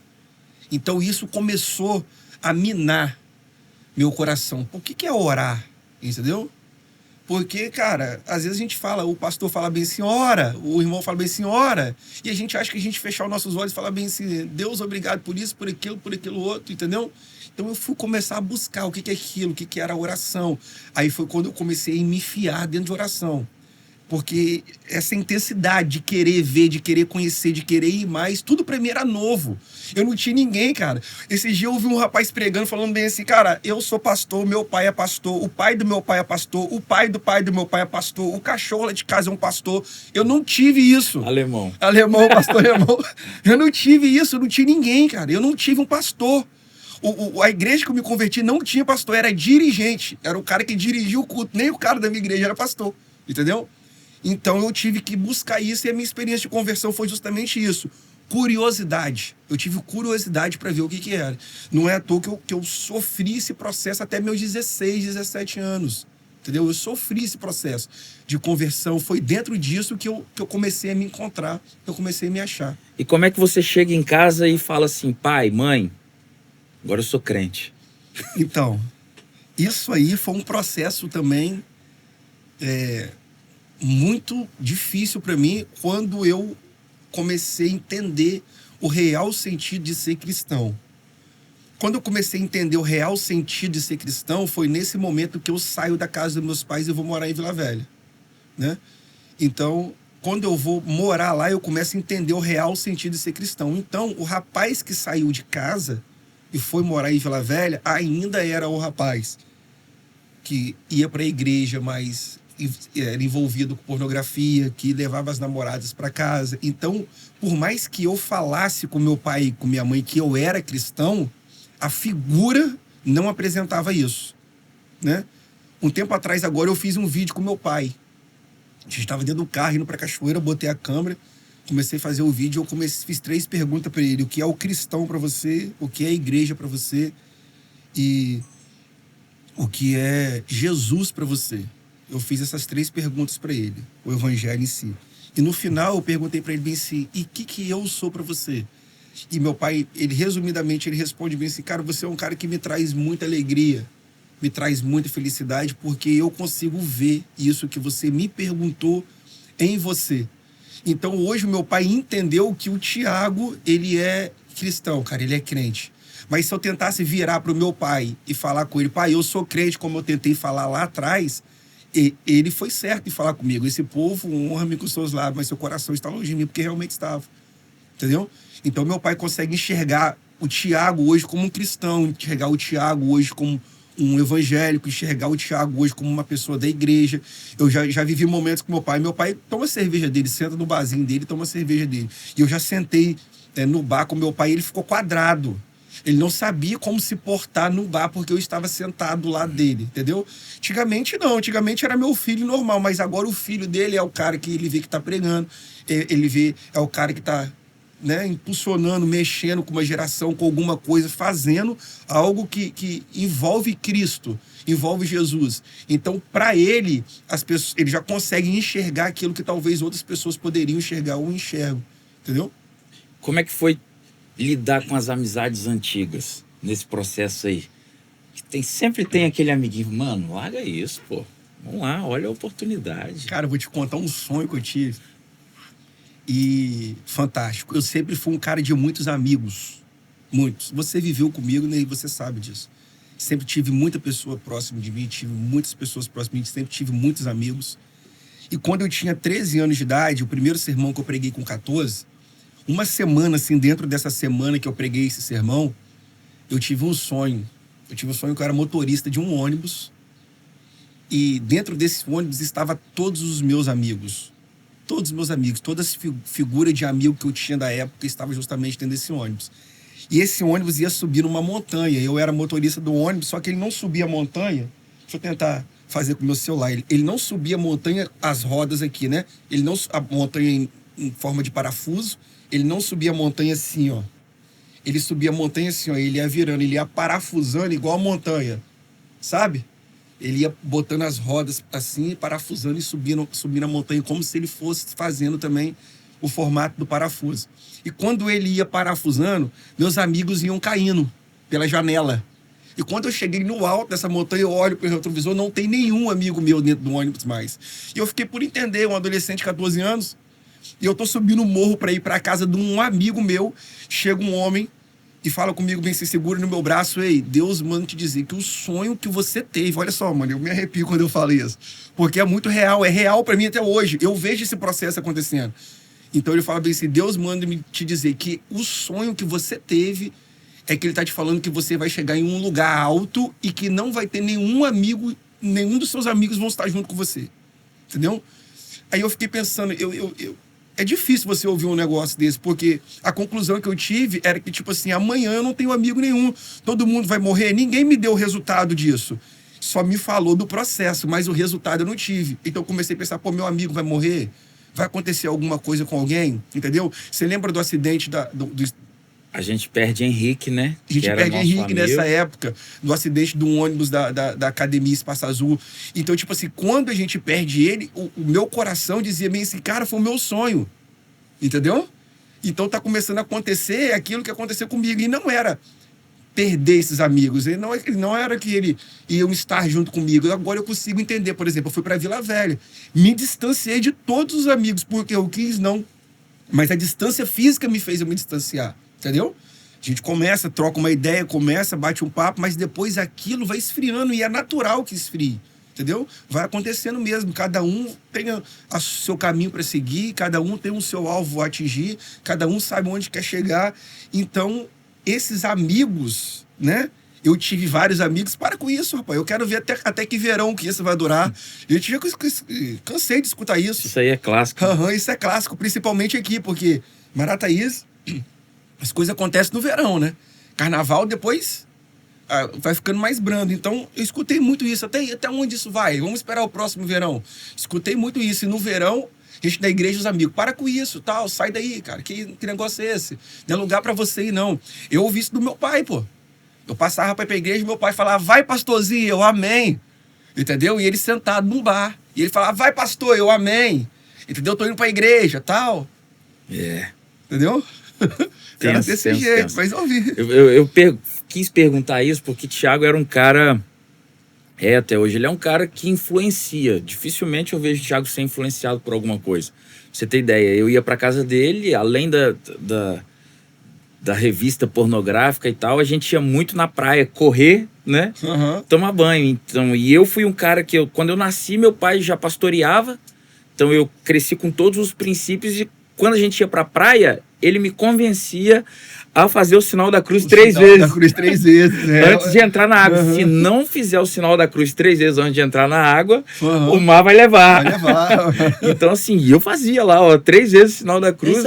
Então isso começou a minar meu coração. Por que é orar? Entendeu? Porque, cara, às vezes a gente fala, o pastor fala bem assim, ora, o irmão fala bem assim, ora, e a gente acha que a gente fechar os nossos olhos e falar bem assim, Deus, obrigado por isso, por aquilo outro, entendeu? Então eu fui começar a buscar o que é aquilo, o que era a oração. Aí foi quando eu comecei a me enfiar dentro de oração. Porque essa intensidade de querer ver, de querer conhecer, de querer ir mais, tudo pra mim era novo. Eu não tinha ninguém, cara. Esse dia eu ouvi um rapaz pregando, falando bem assim, cara, eu sou pastor, meu pai é pastor, o pai do meu pai é pastor, o pai do meu pai é pastor, o cachorro lá de casa é um pastor. Eu não tive isso. Alemão, Pastor alemão. Eu não tive isso, eu não tinha ninguém, cara. Eu não tive um pastor. A igreja que eu me converti não tinha pastor, era dirigente. Era o cara que dirigia o culto. Nem o cara da minha igreja era pastor, entendeu? Então eu tive que buscar isso e a minha experiência de conversão foi justamente isso. Curiosidade. Eu tive curiosidade para ver o que era. Não é à toa que eu sofri esse processo até meus 16, 17 anos. Entendeu? Eu sofri esse processo de conversão. Foi dentro disso que eu comecei a me encontrar, que eu comecei a me achar. E como é que você chega em casa e fala assim, pai, mãe, agora eu sou crente? Então, isso aí foi um processo também muito difícil para mim quando eu comecei a entender o real sentido de ser cristão. Quando eu comecei a entender o real sentido de ser cristão, foi nesse momento que eu saio da casa dos meus pais e vou morar em Vila Velha, né? Então, quando eu vou morar lá, eu começo a entender o real sentido de ser cristão. Então, o rapaz que saiu de casa e foi morar em Vila Velha ainda era o rapaz que ia para a igreja, mas era envolvido com pornografia, que levava as namoradas para casa. Então, por mais que eu falasse com meu pai e com minha mãe que eu era cristão, a figura não apresentava isso, né? Um tempo atrás, agora, eu fiz um vídeo com meu pai. A gente estava dentro do carro, indo para a cachoeira, botei a câmera, comecei a fazer o vídeo, fiz 3 perguntas para ele. O que é o cristão para você? O que é a igreja para você? E o que é Jesus para você? Eu fiz essas 3 perguntas para ele, o evangelho em si. E no final eu perguntei para ele bem assim, e o que eu sou para você? E meu pai, resumidamente, ele responde bem assim, cara, você é um cara que me traz muita alegria, me traz muita felicidade, porque eu consigo ver isso que você me perguntou em você. Então hoje o meu pai entendeu que o Tiago, ele é cristão, cara, ele é crente. Mas se eu tentasse virar para o meu pai e falar com ele, pai, eu sou crente, como eu tentei falar lá atrás, ele foi certo em falar comigo. Esse povo honra-me com os seus lábios, mas seu coração está longe de mim, porque realmente estava. Entendeu? Então, meu pai consegue enxergar o Tiago hoje como um cristão, enxergar o Tiago hoje como um evangélico, enxergar o Tiago hoje como uma pessoa da igreja. Eu já vivi momentos com meu pai. Meu pai toma a cerveja dele, senta no barzinho dele, toma a cerveja dele. E eu já sentei no bar com meu pai e ele ficou quadrado. Ele não sabia como se portar no bar porque eu estava sentado do lado dele, entendeu? Antigamente não, antigamente era meu filho normal, mas agora o filho dele é o cara que ele vê que está pregando, ele vê, é o cara que está, né, impulsionando, mexendo com uma geração, com alguma coisa, fazendo algo que envolve Cristo, envolve Jesus. Então, para ele, as pessoas, ele já consegue enxergar aquilo que talvez outras pessoas poderiam enxergar ou enxergam, entendeu? Como é que foi lidar com as amizades antigas nesse processo aí? Sempre tem aquele amiguinho, mano, larga isso, pô. Vamos lá, olha a oportunidade. Cara, eu vou te contar um sonho que eu tive. E fantástico. Eu sempre fui um cara de muitos amigos. Muitos. Você viveu comigo, né, e você sabe disso. Sempre tive muita pessoa próxima de mim, tive muitas pessoas próximas de mim, sempre tive muitos amigos. E quando eu tinha 13 anos de idade, o primeiro sermão que eu preguei com 14, uma semana, assim, dentro dessa semana que eu preguei esse sermão, eu tive um sonho. Eu tive um sonho que eu era motorista de um ônibus. E dentro desse ônibus estava todos os meus amigos. Todos os meus amigos, toda essa figura de amigo que eu tinha da época estava justamente dentro desse ônibus. E esse ônibus ia subir numa montanha. Eu era motorista do ônibus, só que ele não subia a montanha. Deixa eu tentar fazer com o meu celular. Ele não subia a montanha, as rodas aqui, né? Ele não, a montanha em forma de parafuso. Ele não subia a montanha assim, ó. Ele subia a montanha assim, ó. Ele ia virando, ele ia parafusando igual a montanha. Sabe? Ele ia botando as rodas assim, parafusando e subindo a montanha, como se ele fosse fazendo também o formato do parafuso. E quando ele ia parafusando, meus amigos iam caindo pela janela. E quando eu cheguei no alto dessa montanha, eu olho pelo retrovisor, não tem nenhum amigo meu dentro do ônibus mais. E eu fiquei por entender, um adolescente de 14 anos, e eu tô subindo o morro para ir para a casa de um amigo meu, chega um homem e fala comigo, bem, se segura no meu braço, ei, Deus manda te dizer que o sonho que você teve, olha só, mano, eu me arrepio quando eu falo isso, porque é muito real, é real para mim até hoje, eu vejo esse processo acontecendo. Então ele fala bem assim, Deus manda te dizer que o sonho que você teve é que ele tá te falando que você vai chegar em um lugar alto e que não vai ter nenhum amigo, nenhum dos seus amigos vão estar junto com você, entendeu? Aí eu fiquei pensando, é difícil você ouvir um negócio desse, porque a conclusão que eu tive era que, tipo assim, amanhã eu não tenho amigo nenhum, todo mundo vai morrer, ninguém me deu o resultado disso. Só me falou do processo, mas o resultado eu não tive. Então eu comecei a pensar, pô, meu amigo vai morrer? Vai acontecer alguma coisa com alguém? Entendeu? Você lembra do acidente A gente perde Henrique, né? A gente perde Henrique nessa época, do acidente de um ônibus da Academia Espaço Azul. Então, tipo assim, quando a gente perde ele, o meu coração dizia bem assim, cara, foi o meu sonho. Entendeu? Então tá começando a acontecer aquilo que aconteceu comigo. E não era perder esses amigos. Ele não era que ele iam estar junto comigo. Agora eu consigo entender. Por exemplo, eu fui para Vila Velha. Me distanciei de todos os amigos, porque eu quis, não. Mas a distância física me fez eu me distanciar. Entendeu? A gente começa, troca uma ideia, bate um papo, mas depois aquilo vai esfriando e é natural que esfrie. Entendeu? Vai acontecendo mesmo. Cada um tem o seu caminho para seguir, cada um tem o seu alvo a atingir, cada um sabe onde quer chegar. Então, esses amigos, né? Eu tive vários amigos. Para com isso, rapaz. Eu quero ver até que verão que isso vai durar. Eu já cansei de escutar isso. Isso aí é clássico. Isso é clássico, principalmente aqui, porque Marataízes, as coisas acontecem no verão, né? Carnaval, depois vai ficando mais brando. Então, eu escutei muito isso. Até onde isso vai? Vamos esperar o próximo verão. Escutei muito isso. E no verão, a gente da igreja, os amigos, para com isso, tal, sai daí, cara. Que negócio é esse? Não é lugar pra você ir, não. Eu ouvi isso do meu pai, pô. Eu passava pra ir pra igreja e meu pai falava, vai, pastorzinho, eu amém. Entendeu? E ele sentado num bar. E ele falava, vai, pastor, eu amém. Entendeu? Eu tô indo pra igreja, tal. Entendeu? Era desse jeito, mas eu ouvi. Eu quis perguntar isso porque Thiago era um cara... até hoje, ele é um cara que influencia. Dificilmente eu vejo o Thiago ser influenciado por alguma coisa. Pra você ter ideia, eu ia pra casa dele, além da revista pornográfica e tal, a gente ia muito na praia correr, né? Tomar banho. Então, e eu fui um cara que, quando eu nasci, meu pai já pastoreava. Então eu cresci com todos os princípios e quando a gente ia pra praia, ele me convencia a fazer o sinal da cruz 3 vezes. Da cruz 3 vezes, antes de entrar na água. Se não fizer o sinal da cruz 3 vezes antes de entrar na água, o mar vai levar. Então, assim, eu fazia lá, 3 vezes o sinal da cruz.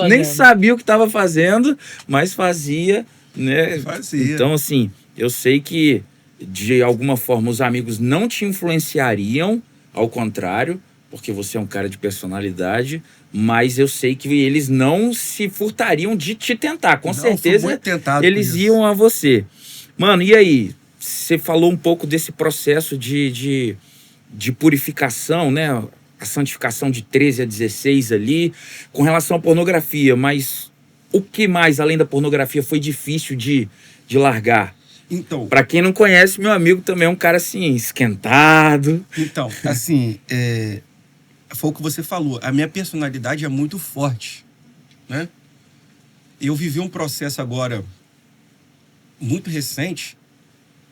Nem sabia o que estava fazendo, mas fazia, né? Então, assim, eu sei que, de alguma forma, os amigos não te influenciariam, ao contrário, porque você é um cara de personalidade, mas eu sei que eles não se furtariam de te tentar. Com certeza, eles iam a você. Mano, e aí? Você falou um pouco desse processo de purificação, né? A santificação de 13 a 16 ali, com relação à pornografia. Mas o que mais, além da pornografia, foi difícil de largar? Então, pra quem não conhece, meu amigo também é um cara, assim, esquentado. Então, assim, foi o que você falou. A minha personalidade é muito forte, né? Eu vivi um processo agora muito recente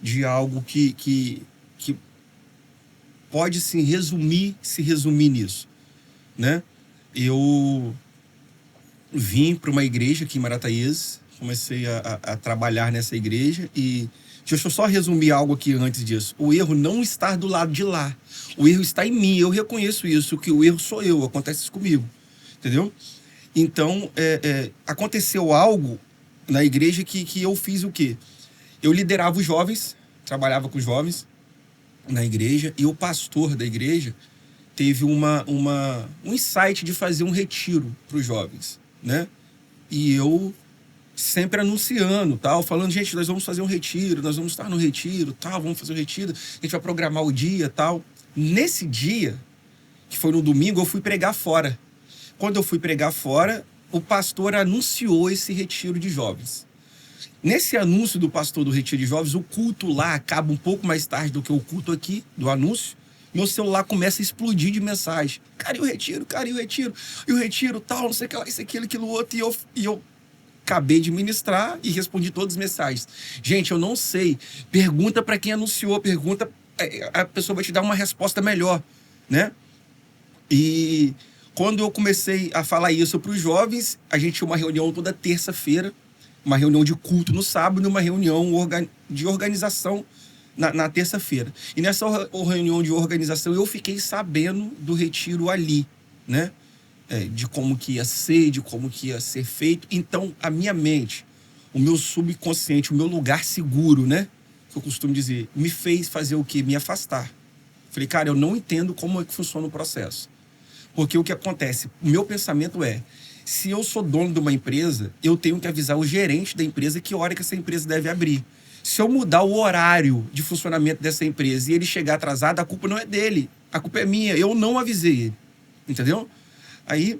de algo que pode se resumir nisso, né? Eu vim para uma igreja aqui em Marataízes, comecei a trabalhar nessa igreja e deixa eu só resumir algo aqui antes disso. O erro não está do lado de lá. O erro está em mim. Eu reconheço isso, que o erro sou eu. Acontece isso comigo. Entendeu? Então, aconteceu algo na igreja que eu fiz o quê? Eu liderava os jovens, trabalhava com os jovens na igreja, e o pastor da igreja teve um insight de fazer um retiro para os jovens, né? E eu sempre anunciando, tal, falando, gente, nós vamos fazer um retiro, nós vamos estar no retiro, tal, vamos fazer um retiro, a gente vai programar o dia, tal. Nesse dia, que foi no domingo, eu fui pregar fora. Quando eu fui pregar fora, o pastor anunciou esse retiro de jovens. Nesse anúncio do pastor do retiro de jovens, o culto lá acaba um pouco mais tarde do que o culto aqui, do anúncio. Meu celular começa a explodir de mensagem. Cara, e o retiro? Cara, e o retiro? E o retiro, tal, não sei o que lá, isso, aquilo, outro. E eu acabei de ministrar e respondi todas as mensagens. Gente, eu não sei. Pergunta para quem anunciou, a pessoa vai te dar uma resposta melhor, né? E quando eu comecei a falar isso para os jovens, a gente tinha uma reunião toda terça-feira, uma reunião de culto no sábado e uma reunião de organização na terça-feira. E nessa reunião de organização eu fiquei sabendo do retiro ali, né? De como que ia ser, de como que ia ser feito. Então, a minha mente, o meu subconsciente, o meu lugar seguro, né? Que eu costumo dizer, me fez fazer o quê? Me afastar. Falei, cara, eu não entendo como é que funciona o processo. Porque o que acontece? O meu pensamento se eu sou dono de uma empresa, eu tenho que avisar o gerente da empresa que hora que essa empresa deve abrir. Se eu mudar o horário de funcionamento dessa empresa e ele chegar atrasado, a culpa não é dele. A culpa é minha. Eu não avisei ele. Entendeu? Aí,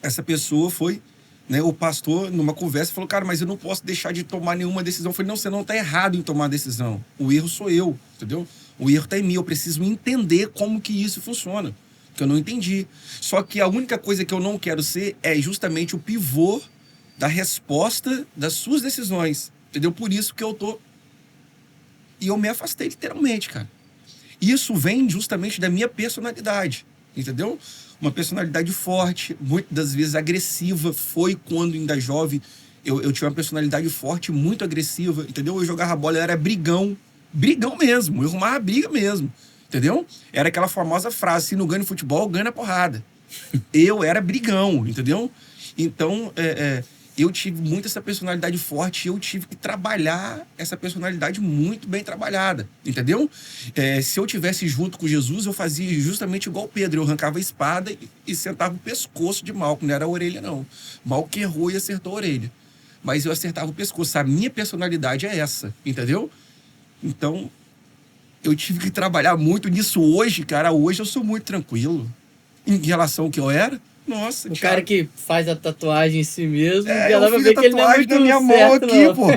essa pessoa foi né? O pastor, numa conversa, falou, cara, mas eu não posso deixar de tomar nenhuma decisão. Eu falei, não, você não está errado em tomar decisão. O erro sou eu, entendeu? O erro está em mim. Eu preciso entender como que isso funciona. Que eu não entendi. Só que a única coisa que eu não quero ser é justamente o pivô da resposta das suas decisões. Entendeu? Por isso que eu tô... E eu me afastei literalmente, cara. Isso vem justamente da minha personalidade. Entendeu? Uma personalidade forte, muitas das vezes agressiva. Foi quando ainda jovem eu tinha uma personalidade forte, muito agressiva. Entendeu? Eu jogava bola, eu era brigão. Brigão mesmo. Eu arrumava briga mesmo. Entendeu? Era aquela famosa frase, se não ganha no futebol, ganha na porrada. Eu era brigão, entendeu? Então, eu tive muito essa personalidade forte e eu tive que trabalhar essa personalidade muito bem trabalhada, entendeu? Se eu tivesse junto com Jesus, eu fazia justamente igual Pedro. Eu arrancava a espada e sentava o pescoço de Malco, não era a orelha, não. Malco errou e acertou a orelha. Mas eu acertava o pescoço. A minha personalidade é essa, entendeu? Então... eu tive que trabalhar muito nisso hoje, cara. Hoje eu sou muito tranquilo. Em relação ao que eu era, nossa, o cara que faz a tatuagem em si mesmo, já eu dá pra fiz ver a que ele não é tatuagem muito na minha mão certo, aqui, não. pô.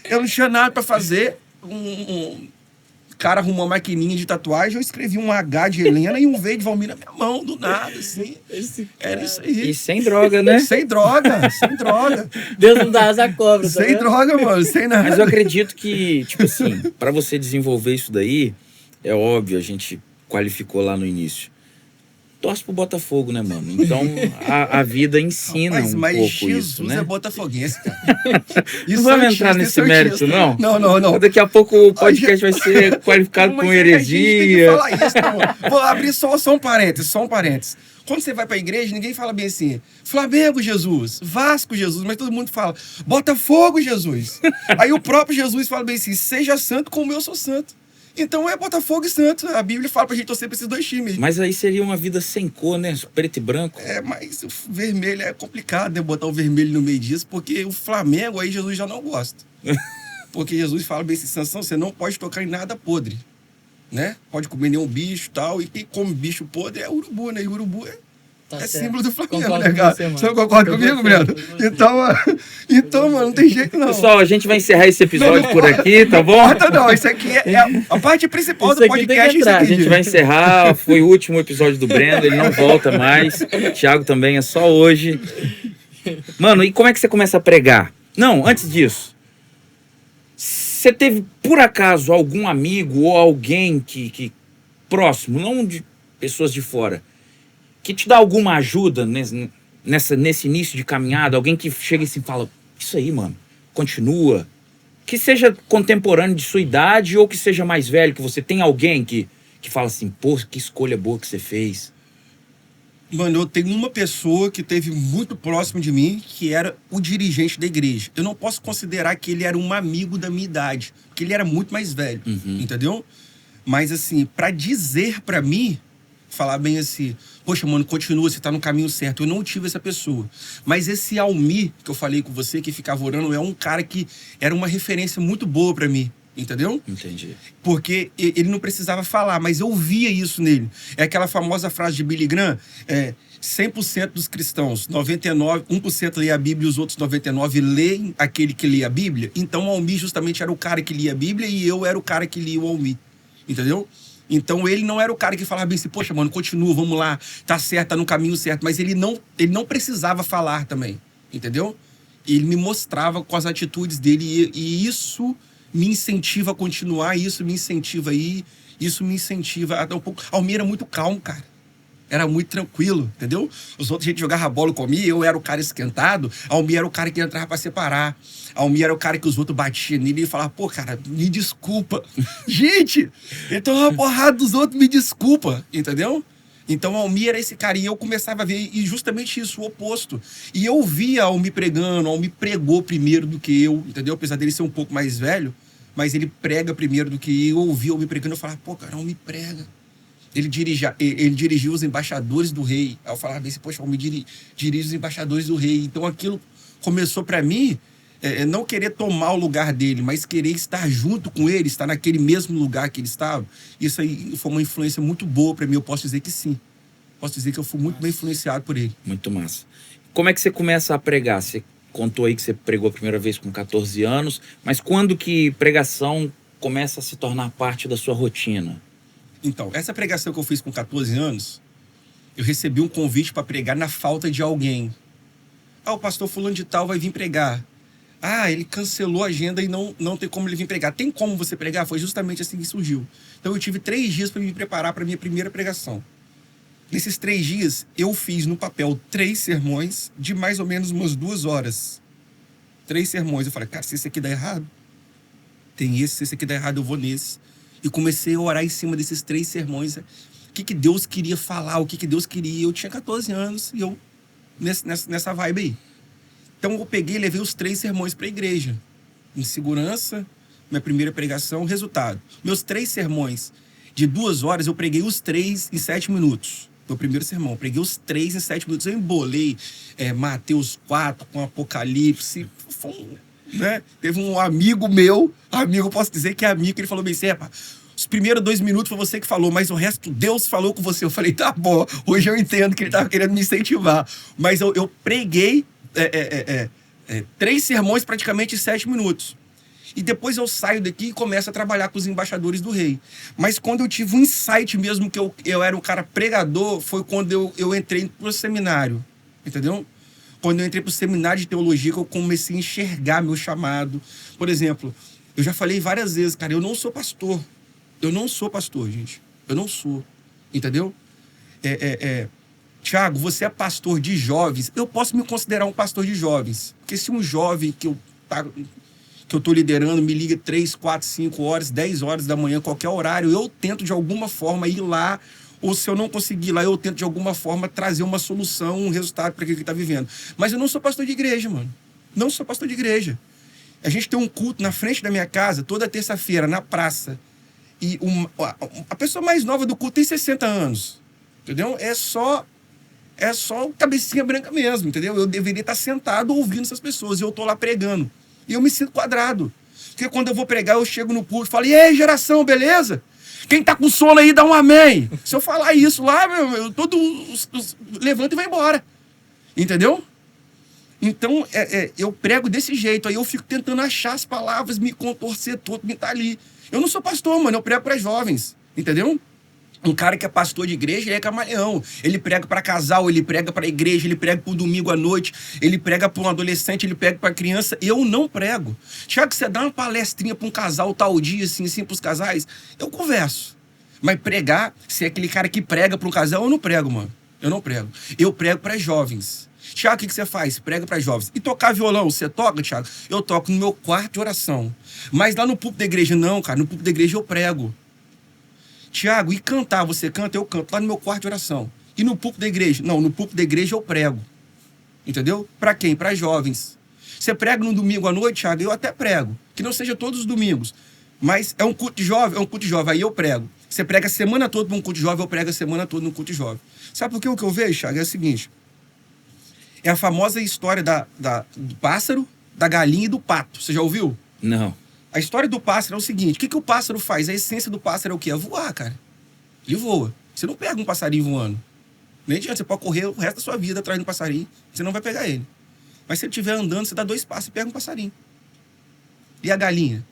Eu não tinha nada pra fazer. O cara arrumou uma maquininha de tatuagem, eu escrevi um H de Helena e um V de Valmir na minha mão, do nada, assim. Era isso aí. E sem droga, né? Sem droga, sem droga. Deus não dá asa à cobra, tá Sem vendo? droga, mano, sem nada. Mas eu acredito que, tipo assim, pra você desenvolver isso daí, é óbvio, a gente qualificou lá no início. Torce pro Botafogo, né, mano? Então, a vida ensina Mas pouco Jesus isso, né? é botafoguense, cara. Não vamos entrar nesse mérito, não? Não. Daqui a pouco o podcast vai ser qualificado Mas com a gente tem heresia. que falar isso, não. Vou abrir só um parênteses, Quando você vai pra igreja, ninguém fala bem assim, Flamengo, Jesus, Vasco, Jesus, mas todo mundo fala, Botafogo, Jesus. Aí o próprio Jesus fala bem assim, seja santo como eu sou santo. Então é Botafogo e Santos. A Bíblia fala pra gente torcer pra esses dois times. Mas aí seria uma vida sem cor, né? Preto e branco. Mas o vermelho é complicado, né? Botar o vermelho no meio disso, porque o Flamengo aí Jesus já não gosta. Porque Jesus fala bem assim, Sansão, você não pode tocar em nada podre, né? Pode comer nenhum bicho e tal. E quem come bicho podre é urubu, né? E urubu é símbolo do Flamengo, Concordo né, cara? Você não concorda comigo, Breno? Então, mano, não tem jeito não. Pessoal, a gente vai encerrar esse episódio por aqui, tá bom? Não, isso aqui é a parte principal do podcast. A gente vai encerrar, foi o último episódio do Breno, ele não volta mais. Thiago também, é só hoje. Mano, e como é que você começa a pregar? Não, antes disso. Você teve, por acaso, algum amigo ou alguém que próximo, não de pessoas de fora, que te dá alguma ajuda nesse início de caminhada? Alguém que chega e se fala, isso aí, mano, continua. Que seja contemporâneo de sua idade ou que seja mais velho, que você tem alguém que fala assim, pô, que escolha boa que você fez. Mano, eu tenho uma pessoa que esteve muito próximo de mim, que era o dirigente da igreja. Eu não posso considerar que ele era um amigo da minha idade, porque ele era muito mais velho, entendeu? Mas assim, pra dizer pra mim, falar bem assim, poxa, mano, continua, você tá no caminho certo. Eu não tive essa pessoa. Mas esse Almir, que eu falei com você, que ficava orando, é um cara que era uma referência muito boa pra mim. Entendeu? Entendi. Porque ele não precisava falar, mas eu via isso nele. É aquela famosa frase de Billy Graham, 100% dos cristãos, 1% lê a Bíblia e os outros 99% leem aquele que lê a Bíblia. Então o Almir justamente era o cara que lia a Bíblia e eu era o cara que lia o Almir. Entendeu? Então ele não era o cara que falava bem assim, poxa, mano, continua, vamos lá, tá certo, tá no caminho certo. Mas ele não precisava falar também, entendeu? Ele me mostrava com as atitudes dele e isso me incentiva a continuar, isso me incentiva a ir, isso me incentiva a dar um pouco... Almir era muito calmo, cara. Era muito tranquilo, entendeu? Os outros, a gente jogava bola comigo, eu era o cara esquentado, Almir era o cara que entrava pra separar. Almir era o cara que os outros batiam nele e falavam, pô, cara, me desculpa. Gente, ele tomava uma porrada dos outros, me desculpa, entendeu? Então, Almir era esse cara, e eu começava a ver, e justamente isso, o oposto. E eu via Almir pregando, Almir pregou primeiro do que eu, entendeu? Apesar dele ser um pouco mais velho, mas ele prega primeiro do que eu ouvia Almir pregando, eu falava, pô, cara, Almir prega. Ele dirigiu os embaixadores do rei. Aí eu falava assim, poxa, Almir dirige os embaixadores do rei. Então, aquilo começou para mim, não querer tomar o lugar dele, mas querer estar junto com ele, estar naquele mesmo lugar que ele estava. Isso aí foi uma influência muito boa para mim, eu posso dizer que sim. Posso dizer que eu fui muito bem influenciado por ele. Muito massa. como é que você começa a pregar? Você contou aí que você pregou a primeira vez com 14 anos, mas quando que pregação começa a se tornar parte da sua rotina? Então, essa pregação que eu fiz com 14 anos, eu recebi um convite para pregar na falta de alguém. O pastor fulano de tal vai vir pregar. Ele cancelou a agenda e não tem como ele vir pregar. Tem como você pregar? Foi justamente assim que surgiu. Então eu tive 3 dias para me preparar para a minha primeira pregação. Nesses 3 dias, eu fiz no papel 3 sermões de mais ou menos umas 2 horas. 3 sermões. Eu falei, cara, se esse aqui dá errado, tem esse. Se esse aqui dá errado, eu vou nesse. E comecei a orar em cima desses 3 sermões. O que Deus queria falar, o que Deus queria. Eu tinha 14 anos e eu nessa vibe aí. Então eu peguei e levei os 3 sermões para a igreja. Em segurança, minha primeira pregação, resultado. Meus 3 sermões de 2 horas, eu preguei os 3 em 7 minutos. Meu primeiro sermão, eu preguei os 3 em 7 minutos. Eu embolei Mateus 4 com Apocalipse. Né? Teve um amigo meu, posso dizer que é amigo, ele falou bem assim, os primeiros 2 minutos foi você que falou, mas o resto Deus falou com você. Eu falei, tá bom, hoje eu entendo que ele estava querendo me incentivar. Mas eu preguei 3 sermões praticamente em 7 minutos. E depois eu saio daqui e começo a trabalhar com os embaixadores do rei. Mas quando eu tive um insight mesmo que eu era um cara pregador, foi quando eu entrei pro seminário, entendeu? Quando eu entrei pro seminário de teologia, que eu comecei a enxergar meu chamado. Por exemplo, eu já falei várias vezes, cara, eu não sou pastor. Eu não sou pastor, gente. Eu não sou. Entendeu? Tiago, você é pastor de jovens. Eu posso me considerar um pastor de jovens. Porque se um jovem que eu tô liderando me liga 3, 4, 5 horas, 10 horas da manhã, qualquer horário, eu tento de alguma forma ir lá, ou se eu não conseguir ir lá, eu tento de alguma forma trazer uma solução, um resultado para aquilo que ele está vivendo. Mas eu não sou pastor de igreja, mano. Não sou pastor de igreja. A gente tem um culto na frente da minha casa, toda terça-feira, na praça. E a pessoa mais nova do culto tem 60 anos. Entendeu? É só cabecinha branca mesmo, entendeu? Eu deveria estar sentado ouvindo essas pessoas e eu tô lá pregando. E eu me sinto quadrado. Porque quando eu vou pregar, eu chego no púlpito e falo, e aí, geração, beleza? Quem tá com sono aí, dá um amém. Se eu falar isso lá, todos levanta e vai embora. Entendeu? Então, eu prego desse jeito. Aí eu fico tentando achar as palavras, me contorcer todo, me tá ali. Eu não sou pastor, mano, eu prego para jovens. Entendeu? Um cara que é pastor de igreja, ele é camaleão. Ele prega para casal, ele prega para igreja, ele prega para o domingo à noite, ele prega para um adolescente, ele prega para criança. Eu não prego. Tiago, você dá uma palestrinha para um casal tal dia, assim para os casais, eu converso. Mas pregar, se é aquele cara que prega para um casal, eu não prego, mano. Eu não prego. Eu prego para jovens. Tiago, o que você faz? Prega para jovens. E tocar violão, você toca, Tiago? Eu toco no meu quarto de oração. Mas lá no púlpito da igreja, não, cara. No púlpito da igreja eu prego. Tiago, e cantar? Você canta? Eu canto lá no meu quarto de oração. E no púlpito da igreja? Não, no púlpito da igreja eu prego. Entendeu? Para quem? Para jovens. Você prega no domingo à noite, Tiago? Eu até prego. Que não seja todos os domingos. Mas é um culto de jovem? É um culto de jovem. Aí eu prego. Você prega a semana toda para um culto de jovem, eu prego a semana toda no culto de jovem. Sabe por que o que eu vejo, Tiago? É o seguinte. É a famosa história do pássaro, da galinha e do pato. Você já ouviu? Não. A história do pássaro é o seguinte. O que o pássaro faz? A essência do pássaro é o quê? É voar, cara. Ele voa. Você não pega um passarinho voando. Nem adianta. Você pode correr o resto da sua vida atrás de um passarinho. Você não vai pegar ele. Mas se ele estiver andando, você dá 2 passos e pega um passarinho. E a galinha?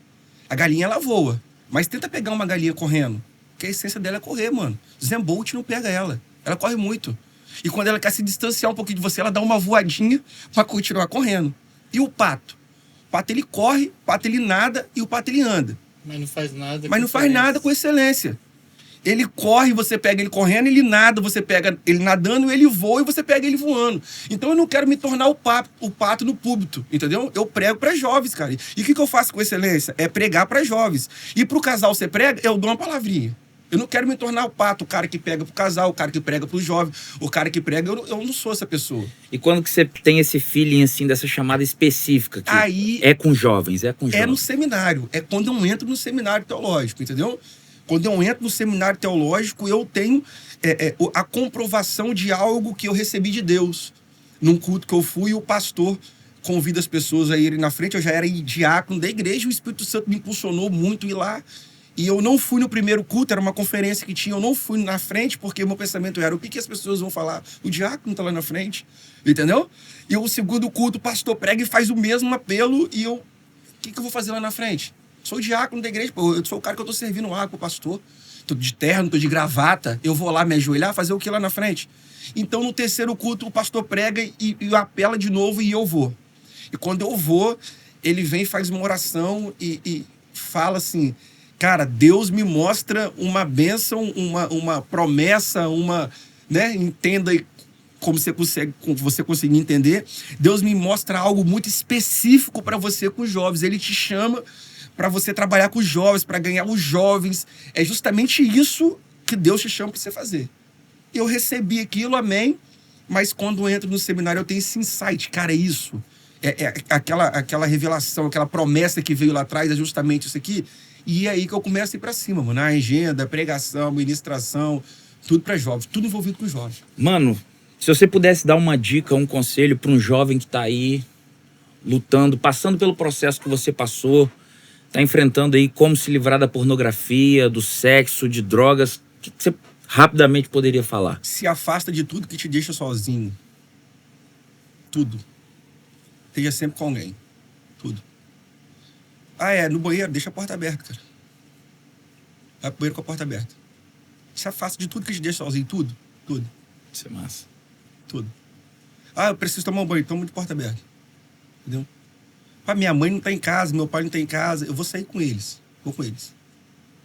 A galinha, ela voa. Mas tenta pegar uma galinha correndo. Porque a essência dela é correr, mano. Zen Bolt não pega ela. Ela corre muito. E quando ela quer se distanciar um pouquinho de você, ela dá uma voadinha pra continuar correndo. E o pato? O pato, ele corre, o pato, ele nada e o pato, ele anda. Mas não faz nada. Mas não faz nada com excelência. Ele corre, você pega ele correndo, ele nada, você pega ele nadando, ele voa e você pega ele voando. Então eu não quero me tornar o pato no púlpito, entendeu? Eu prego para jovens, cara. E o que eu faço com excelência? É pregar para jovens. E pro casal você prega, eu dou uma palavrinha. Eu não quero me tornar o pato, o cara que prega pro casal, o cara que prega pro jovem, o cara que prega, eu não sou essa pessoa. E quando que você tem esse feeling, assim, dessa chamada específica? Que aí é com jovens, é com jovens. É no seminário. É quando eu entro no seminário teológico, entendeu? Quando eu entro no seminário teológico, eu tenho a comprovação de algo que eu recebi de Deus. Num culto que eu fui, o pastor convida as pessoas a irem na frente. Eu já era diácono da igreja, o Espírito Santo me impulsionou muito a ir lá. E eu não fui no primeiro culto, era uma conferência que tinha, eu não fui na frente, porque o meu pensamento era, o que as pessoas vão falar? O diácono tá lá na frente, entendeu? E o segundo culto, o pastor prega e faz o mesmo apelo, e eu, o que eu vou fazer lá na frente? Sou o diácono da igreja, pô, eu sou o cara que eu tô servindo água pro pastor, tô de terno, tô de gravata, eu vou lá me ajoelhar, fazer o que lá na frente? Então, no terceiro culto, o pastor prega e apela de novo e eu vou. E quando eu vou, ele vem e faz uma oração e fala assim, cara, Deus me mostra uma bênção, uma promessa, né, entenda como você conseguir entender. Deus me mostra algo muito específico para você com os jovens. Ele te chama para você trabalhar com os jovens, para ganhar os jovens. É justamente isso que Deus te chama para você fazer. Eu recebi aquilo, amém, mas quando eu entro no seminário eu tenho esse insight, cara, é isso. Aquela revelação, aquela promessa que veio lá atrás, é justamente isso aqui. E é aí que eu começo a ir pra cima, mano. A agenda, pregação, ministração, tudo pra jovens, tudo envolvido com os jovens. Mano, se você pudesse dar uma dica, um conselho para um jovem que tá aí lutando, passando pelo processo que você passou, tá enfrentando aí como se livrar da pornografia, do sexo, de drogas, o que você rapidamente poderia falar? Se afasta de tudo que te deixa sozinho. Tudo. Esteja sempre com alguém. Tudo. No banheiro, deixa a porta aberta, cara. Vai pro banheiro com a porta aberta. Se afasta de tudo que te deixa sozinho. Tudo. Tudo. Isso é massa. Tudo. Eu preciso tomar um banho. Toma de porta aberta. Entendeu? Minha mãe não tá em casa, meu pai não tá em casa. Eu vou sair com eles. Vou com eles.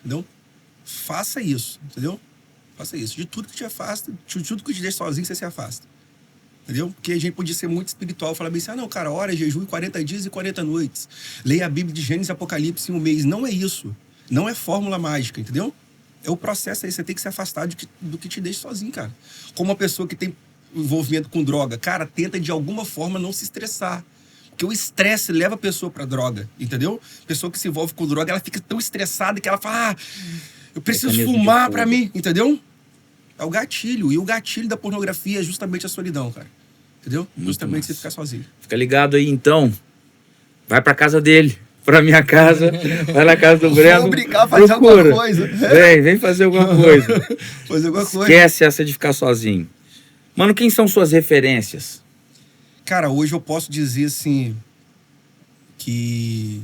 Entendeu? Faça isso. Entendeu? Faça isso. De tudo que te afasta, de tudo que te deixa sozinho, você se afasta. Entendeu? Porque a gente podia ser muito espiritual, falar bem assim, não, cara, ora, jejum 40 dias e 40 noites. Leia a Bíblia de Gênesis e Apocalipse em um mês. Não é isso. Não é fórmula mágica, entendeu? É o processo aí, você tem que se afastar do que te deixa sozinho, cara. Como uma pessoa que tem envolvimento com droga, cara, tenta de alguma forma não se estressar. Porque o estresse leva a pessoa pra droga, entendeu? Pessoa que se envolve com droga, ela fica tão estressada que ela fala, eu preciso fumar pra mim, entendeu? É o gatilho. E o gatilho da pornografia é justamente a solidão, cara. Entendeu? Muito justamente massa. você ficar sozinho. Fica ligado aí, então. Vai pra casa dele, pra minha casa, vai na casa do Breno. Vou brincar a fazer alguma coisa. Vem fazer alguma coisa. Fazer alguma coisa. Esquece essa de ficar sozinho. Mano, quem são suas referências? Cara, hoje eu posso dizer, assim, que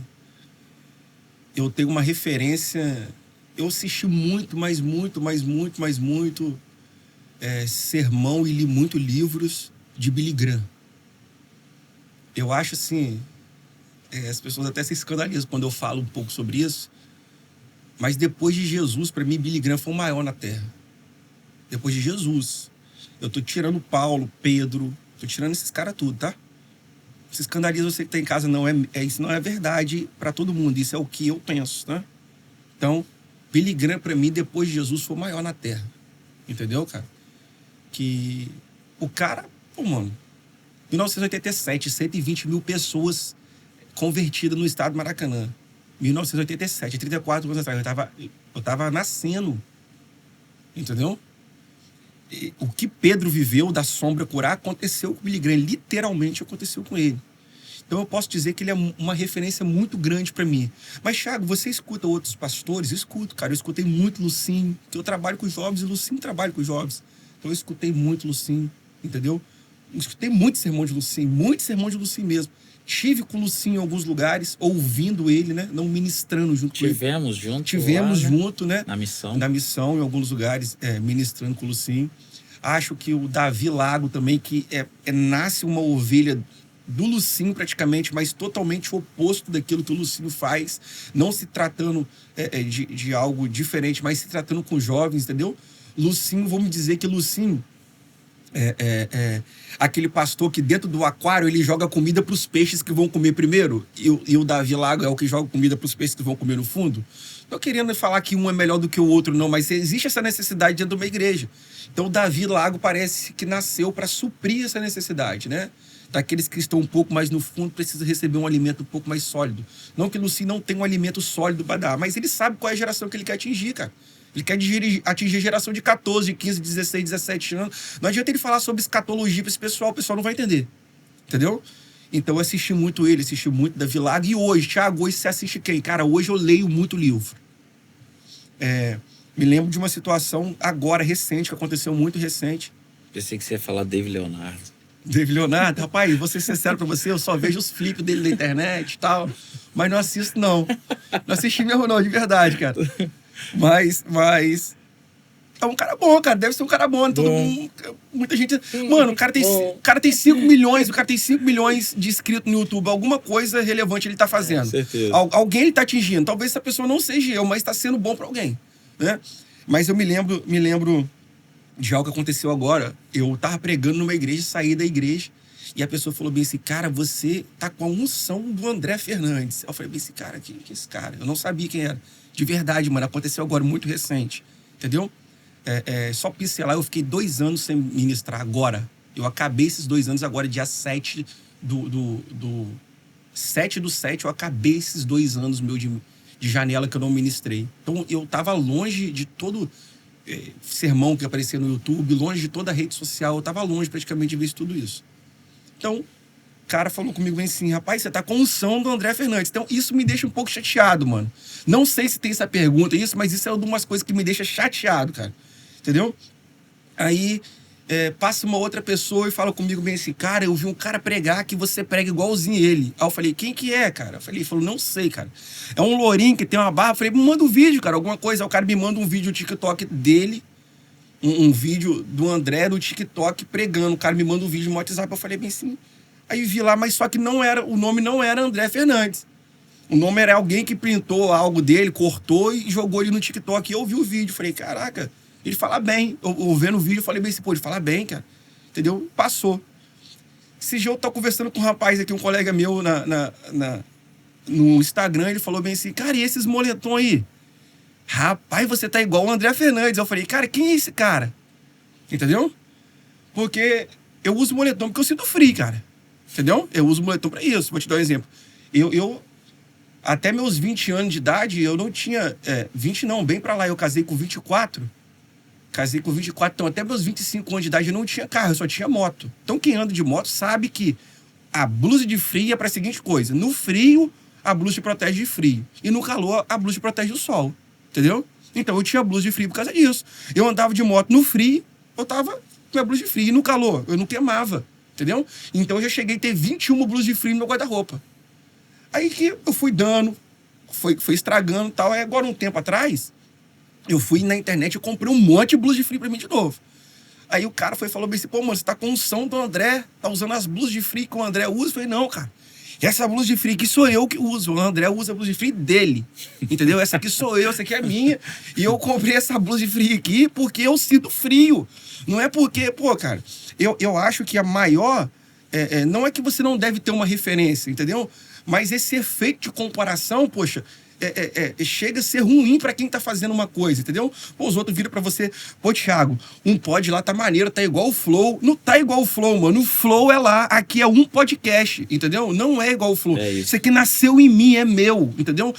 eu tenho uma referência... Eu assisti muito sermão e li muito livros de Billy Graham. Eu acho assim, as pessoas até se escandalizam quando eu falo um pouco sobre isso, mas depois de Jesus, para mim, Billy Graham foi o maior na Terra. Depois de Jesus. Eu tô tirando Paulo, Pedro, tô tirando esses caras tudo, tá? Se escandaliza você que tá em casa, não isso não é verdade para todo mundo, isso é o que eu penso, tá? Então, Billy Graham, pra mim, depois de Jesus, foi o maior na Terra. Entendeu, cara? Que o cara, mano, 1987, 120 mil pessoas convertidas no estado do Maracanã. 1987, 34 anos atrás. Eu tava nascendo. Entendeu? E o que Pedro viveu da sombra curar aconteceu com o Billy Graham. Literalmente aconteceu com ele. Então eu posso dizer que ele é uma referência muito grande para mim. Mas, Thiago, você escuta outros pastores? Escuto, cara. Eu escutei muito Lucinho, que eu trabalho com jovens e Lucinho trabalha com jovens. Então eu escutei muito Lucinho, entendeu? Eu escutei muito sermão de Lucinho mesmo. Tive com o Lucinho em alguns lugares, ouvindo ele, né? Não ministrando junto com ele. Tivemos junto, né? Na missão. Na missão, em alguns lugares, ministrando com o Lucinho. Acho que o Davi Lago também, que nasce uma ovelha do Lucinho praticamente, mas totalmente oposto daquilo que o Lucinho faz, não se tratando de algo diferente, mas se tratando com jovens, entendeu? Lucinho, vamos dizer que Lucinho aquele pastor que dentro do aquário ele joga comida para os peixes que vão comer primeiro, e o Davi Lago é o que joga comida para os peixes que vão comer no fundo. Não querendo falar que um é melhor do que o outro, não, mas existe essa necessidade dentro de uma igreja. Então o Davi Lago parece que nasceu para suprir essa necessidade, né? Daqueles que estão um pouco mais no fundo, precisam receber um alimento um pouco mais sólido. Não que o Lucinho não tenha um alimento sólido para dar, mas ele sabe qual é a geração que ele quer atingir, cara. Ele quer atingir a geração de 14, 15, 16, 17 anos. Não adianta ele falar sobre escatologia para esse pessoal, o pessoal não vai entender. Entendeu? Então eu assisti muito Davi Lago. E hoje, Thiago, hoje você assiste quem? Cara, hoje eu leio muito livro. Me lembro de uma situação agora, recente, que aconteceu muito recente. Pensei que você ia falar David Leonardo. David Leonardo, rapaz, vou ser sincero pra você, eu só vejo os flips dele na internet e tal, mas não assisto, não. Não assisti mesmo, não, de verdade, cara. Mas é um cara bom, cara. Deve ser um cara bom. Todo mundo, muita gente... Mano, o cara tem 5 milhões, o cara tem 5 milhões de inscritos no YouTube. Alguma coisa relevante ele tá fazendo. Certeza. Alguém ele tá atingindo. Talvez essa pessoa não seja eu, mas tá sendo bom pra alguém, né? Mas eu me lembro de algo que aconteceu agora. Eu tava pregando numa igreja, saí da igreja, e a pessoa falou bem assim, cara, você tá com a unção do André Fernandes. Eu falei bem assim, cara, que é esse cara? Eu não sabia quem era. De verdade, mano, aconteceu agora, muito recente. Entendeu? Só pincelar, eu fiquei 2 anos sem ministrar agora. Eu acabei esses 2 anos agora, dia 7 do 7/7, eu acabei esses 2 anos meu de janela que eu não ministrei. Então, eu tava longe de todo sermão que aparecia no YouTube, longe de toda a rede social, eu tava longe praticamente de ver tudo isso. Então, o cara falou comigo bem assim, rapaz, você tá com unção do André Fernandes. Então, isso me deixa um pouco chateado, mano. Não sei se tem essa pergunta, mas isso é uma das coisas que me deixa chateado, cara. Entendeu? Aí, passa uma outra pessoa e fala comigo bem assim, cara, eu vi um cara pregar que você prega igualzinho ele. Aí eu falei, quem que é, cara? Ele falou, não sei, cara. É um lourinho que tem uma barba. Eu falei, me manda um vídeo, cara, alguma coisa. Aí o cara me manda um vídeo no TikTok dele, um vídeo do André no TikTok pregando. O cara me manda um vídeo no WhatsApp. Eu falei bem assim. Aí vi lá, mas só que o nome não era André Fernandes. O nome era alguém que printou algo dele, cortou e jogou ele no TikTok. E eu vi o vídeo. Falei, caraca, ele fala bem. Eu vendo o vídeo, eu falei bem assim, pô, ele fala bem, cara. Entendeu? Passou. Esse dia eu tô conversando com um rapaz aqui, um colega meu no Instagram, ele falou bem assim, cara, e esses moletom aí? Rapaz, você tá igual o André Fernandes. Eu falei, cara, quem é esse cara? Entendeu? Porque eu uso moletom porque eu sinto frio, cara. Entendeu? Eu uso moletom pra isso. Vou te dar um exemplo. Eu até meus 20 anos de idade, eu não tinha... 20 não, bem pra lá. Eu casei com 24. Então até meus 25 anos de idade eu não tinha carro, eu só tinha moto. Então quem anda de moto sabe que a blusa de frio é pra seguinte coisa. No frio, a blusa te protege de frio. E no calor, a blusa te protege do sol. Entendeu? Então eu tinha blusa de frio por causa disso. Eu andava de moto no frio, eu tava com a blusa de frio. E no calor, eu não queimava. Entendeu? Então eu já cheguei a ter 21 blusas de frio no meu guarda-roupa. Aí que eu fui dando, foi estragando e tal. Aí agora, um tempo atrás, eu fui na internet e comprei um monte de blusa de frio pra mim de novo. Aí o cara falou bem assim, pô, mano, você tá com unção do André, tá usando as blusas de frio que o André usa? Eu falei, não, cara. Essa blusa de frio aqui sou eu que uso. O André usa a blusa de frio dele. Entendeu? Essa aqui sou eu, essa aqui é minha. E eu comprei essa blusa de frio aqui porque eu sinto frio. Não é porque, pô, cara, eu acho que a maior... não é que você não deve ter uma referência, entendeu? Mas esse efeito de comparação, poxa... chega a ser ruim pra quem tá fazendo uma coisa, entendeu? Pô, os outros viram pra você, pô, Thiago, um pod lá tá maneiro, tá igual o Flow. Não tá igual o Flow, mano. O Flow é lá, aqui é um podcast, entendeu? Não é igual o Flow. Isso aqui nasceu em mim, é meu, entendeu?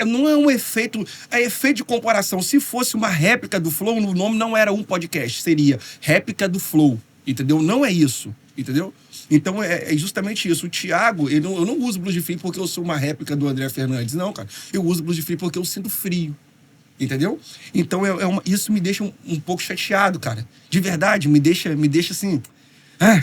Não é um efeito, é efeito de comparação. Se fosse uma réplica do Flow, o nome não era um podcast, seria réplica do Flow, entendeu? Não é isso, entendeu? Então, é justamente isso. O Thiago, eu não uso blusa de frio porque eu sou uma réplica do André Fernandes. Não, cara. Eu uso blusa de frio porque eu sinto frio. Entendeu? Então, isso me deixa um pouco chateado, cara. De verdade, me deixa assim...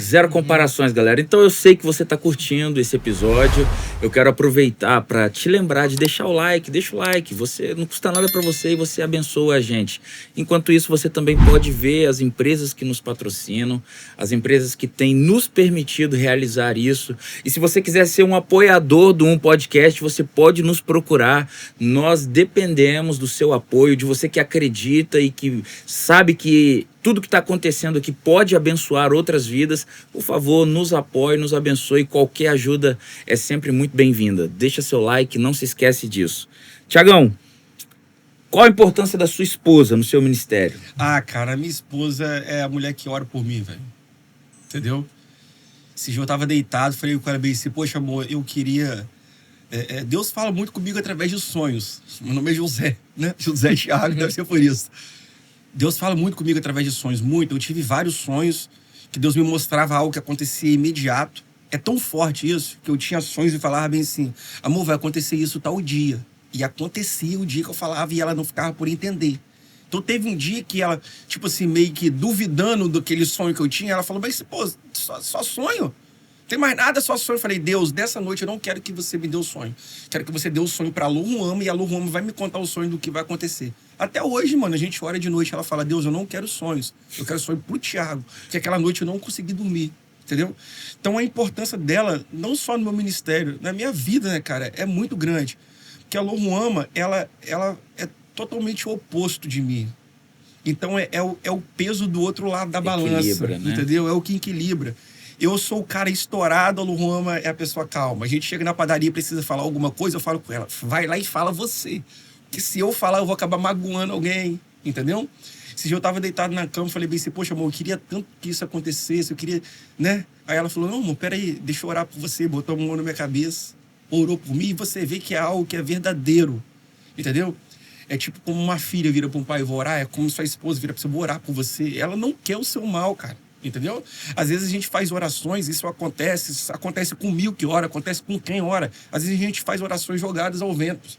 Zero comparações, galera. Então eu sei que você tá curtindo esse episódio. Eu quero aproveitar para te lembrar de deixar o like. Deixa o like. Você não custa nada para você e você abençoa a gente. Enquanto isso, você também pode ver as empresas que nos patrocinam, as empresas que têm nos permitido realizar isso. E se você quiser ser um apoiador do podcast, você pode nos procurar. Nós dependemos do seu apoio, de você que acredita e que sabe que tudo que está acontecendo aqui pode abençoar outras vidas. Por favor, nos apoie, nos abençoe. Qualquer ajuda é sempre muito bem-vinda. Deixa seu like, não se esquece disso. Tiagão, qual a importância da sua esposa no seu ministério? Cara, a minha esposa é a mulher que ora por mim, velho. Entendeu? Esse dia eu tava deitado, falei com ela bem assim, poxa, amor, eu queria... Deus fala muito comigo através de sonhos. Meu nome é José, né? José Thiago, deve ser por isso. Deus fala muito comigo através de sonhos, muito. Eu tive vários sonhos que Deus me mostrava algo que acontecia imediato. É tão forte isso que eu tinha sonhos e falava bem assim, amor, vai acontecer isso tal dia. E acontecia o dia que eu falava e ela não ficava por entender. Então teve um dia que ela, tipo assim, meio que duvidando daquele sonho que eu tinha, ela falou, mas, pô, só sonho? Não tem mais nada, só sonho. Eu falei, Deus, dessa noite eu não quero que você me dê o sonho. Quero que você dê o sonho pra Lu Ruama e a Lu Ruama vai me contar o sonho do que vai acontecer. Até hoje, mano, a gente ora de noite, ela fala, Deus, eu não quero sonhos. Eu quero sonho pro Thiago. Porque aquela noite eu não consegui dormir, entendeu? Então a importância dela, não só no meu ministério, na minha vida, né, cara, é muito grande. Porque a Lu Ruama, ela é totalmente o oposto de mim. Então é o peso do outro lado da balança, né? entendeu? É o que equilibra. Eu sou o cara estourado, a Lu Ruama é a pessoa calma. A gente chega na padaria, precisa falar alguma coisa, eu falo com ela, vai lá e fala você. Porque se eu falar, eu vou acabar magoando alguém, entendeu? Esse dia eu tava deitado na cama, falei bem assim, poxa, amor, eu queria tanto que isso acontecesse, eu queria, né? Aí ela falou, não, amor, peraí, deixa eu orar por você, botou a mão na minha cabeça, orou por mim, e você vê que é algo que é verdadeiro, entendeu? É tipo como uma filha vira para um pai, vou orar, é como sua esposa vira para você, vou orar por você. Ela não quer o seu mal, cara, entendeu? Às vezes a gente faz orações, isso acontece comigo que ora, acontece com quem ora. Às vezes a gente faz orações jogadas ao vento.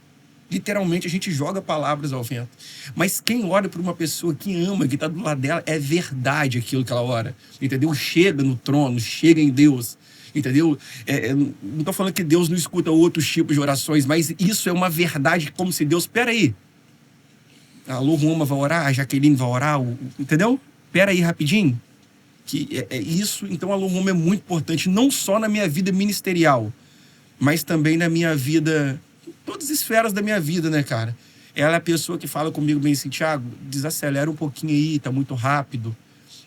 Literalmente a gente joga palavras ao vento. Mas quem ora por uma pessoa que ama, que está do lado dela, é verdade aquilo que ela ora, entendeu? Chega no trono, chega em Deus. Entendeu? Não estou falando que Deus não escuta outros tipos de orações, mas isso é uma verdade, como se Deus... Peraí, a Lu Ruama vai orar, a Jaqueline vai orar, entendeu? Peraí, rapidinho. Que é isso, então a Lu Ruama é muito importante, não só na minha vida ministerial, mas também na minha vida, em todas as esferas da minha vida, né, cara? Ela é a pessoa que fala comigo bem assim, Thiago, desacelera um pouquinho aí, tá muito rápido.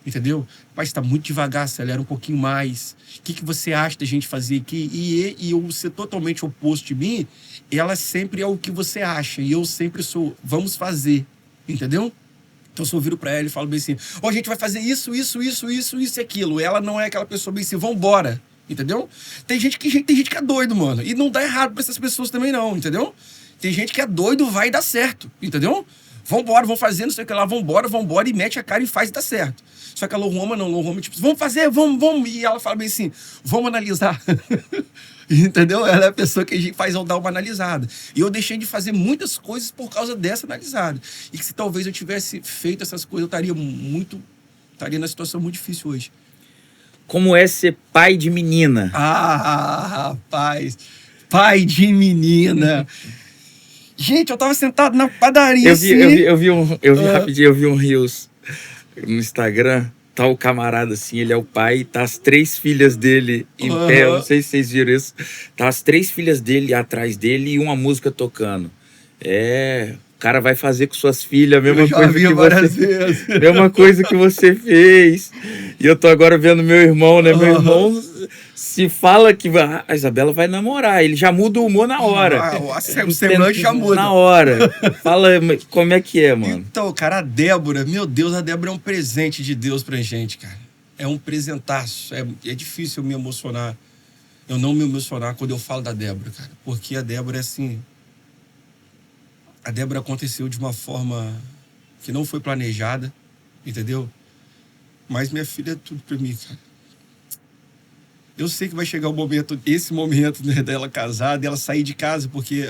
Entendeu? Mas está muito devagar, acelera um pouquinho mais. O que você acha da gente fazer aqui? E eu ser totalmente oposto de mim, ela sempre é o que você acha. E eu sempre sou, vamos fazer. Entendeu? Então, se eu viro para ela e falo bem assim, a gente vai fazer isso e aquilo. Ela não é aquela pessoa bem assim, vambora. Entendeu? Tem gente que é doido, mano. E não dá errado para essas pessoas também não, entendeu? Tem gente que é doido, vai dar certo. Entendeu? Vambora, vamos fazer, não sei o que lá, vambora, e mete a cara e faz e dá certo. Só que a Lu Ruama não, Lu Ruama, tipo, vamos fazer, vamos. E ela fala bem assim, vamos analisar. Entendeu? Ela é a pessoa que a gente faz eu dar uma analisada. E eu deixei de fazer muitas coisas por causa dessa analisada. E que se talvez eu tivesse feito essas coisas, eu estaria na situação muito difícil hoje. Como é ser pai de menina? Ah, rapaz, pai de menina. Gente, eu tava sentado na padaria. Eu vi rapidinho, eu vi um Reels no Instagram, tá o camarada assim, ele é o pai, tá as 3 filhas dele em pé, eu não sei se vocês viram isso, tá as 3 filhas dele atrás dele e uma música tocando. O cara vai fazer com suas filhas a mesma coisa que você, mesma coisa que você fez. E eu tô agora vendo meu irmão, né? Meu irmão se fala que a Isabela vai namorar, ele já muda o humor na hora. O semblante já muda. Na hora. Fala como é que é, mano. Então, cara, a Débora, meu Deus, a Débora é um presente de Deus pra gente, cara. É um presentaço. É difícil eu me emocionar. Eu não me emocionar quando eu falo da Débora, cara. Porque a Débora é assim... A Débora aconteceu de uma forma que não foi planejada, entendeu? Mas minha filha é tudo pra mim, cara. Eu sei que vai chegar o momento, esse momento, né, dela casar, dela sair de casa, porque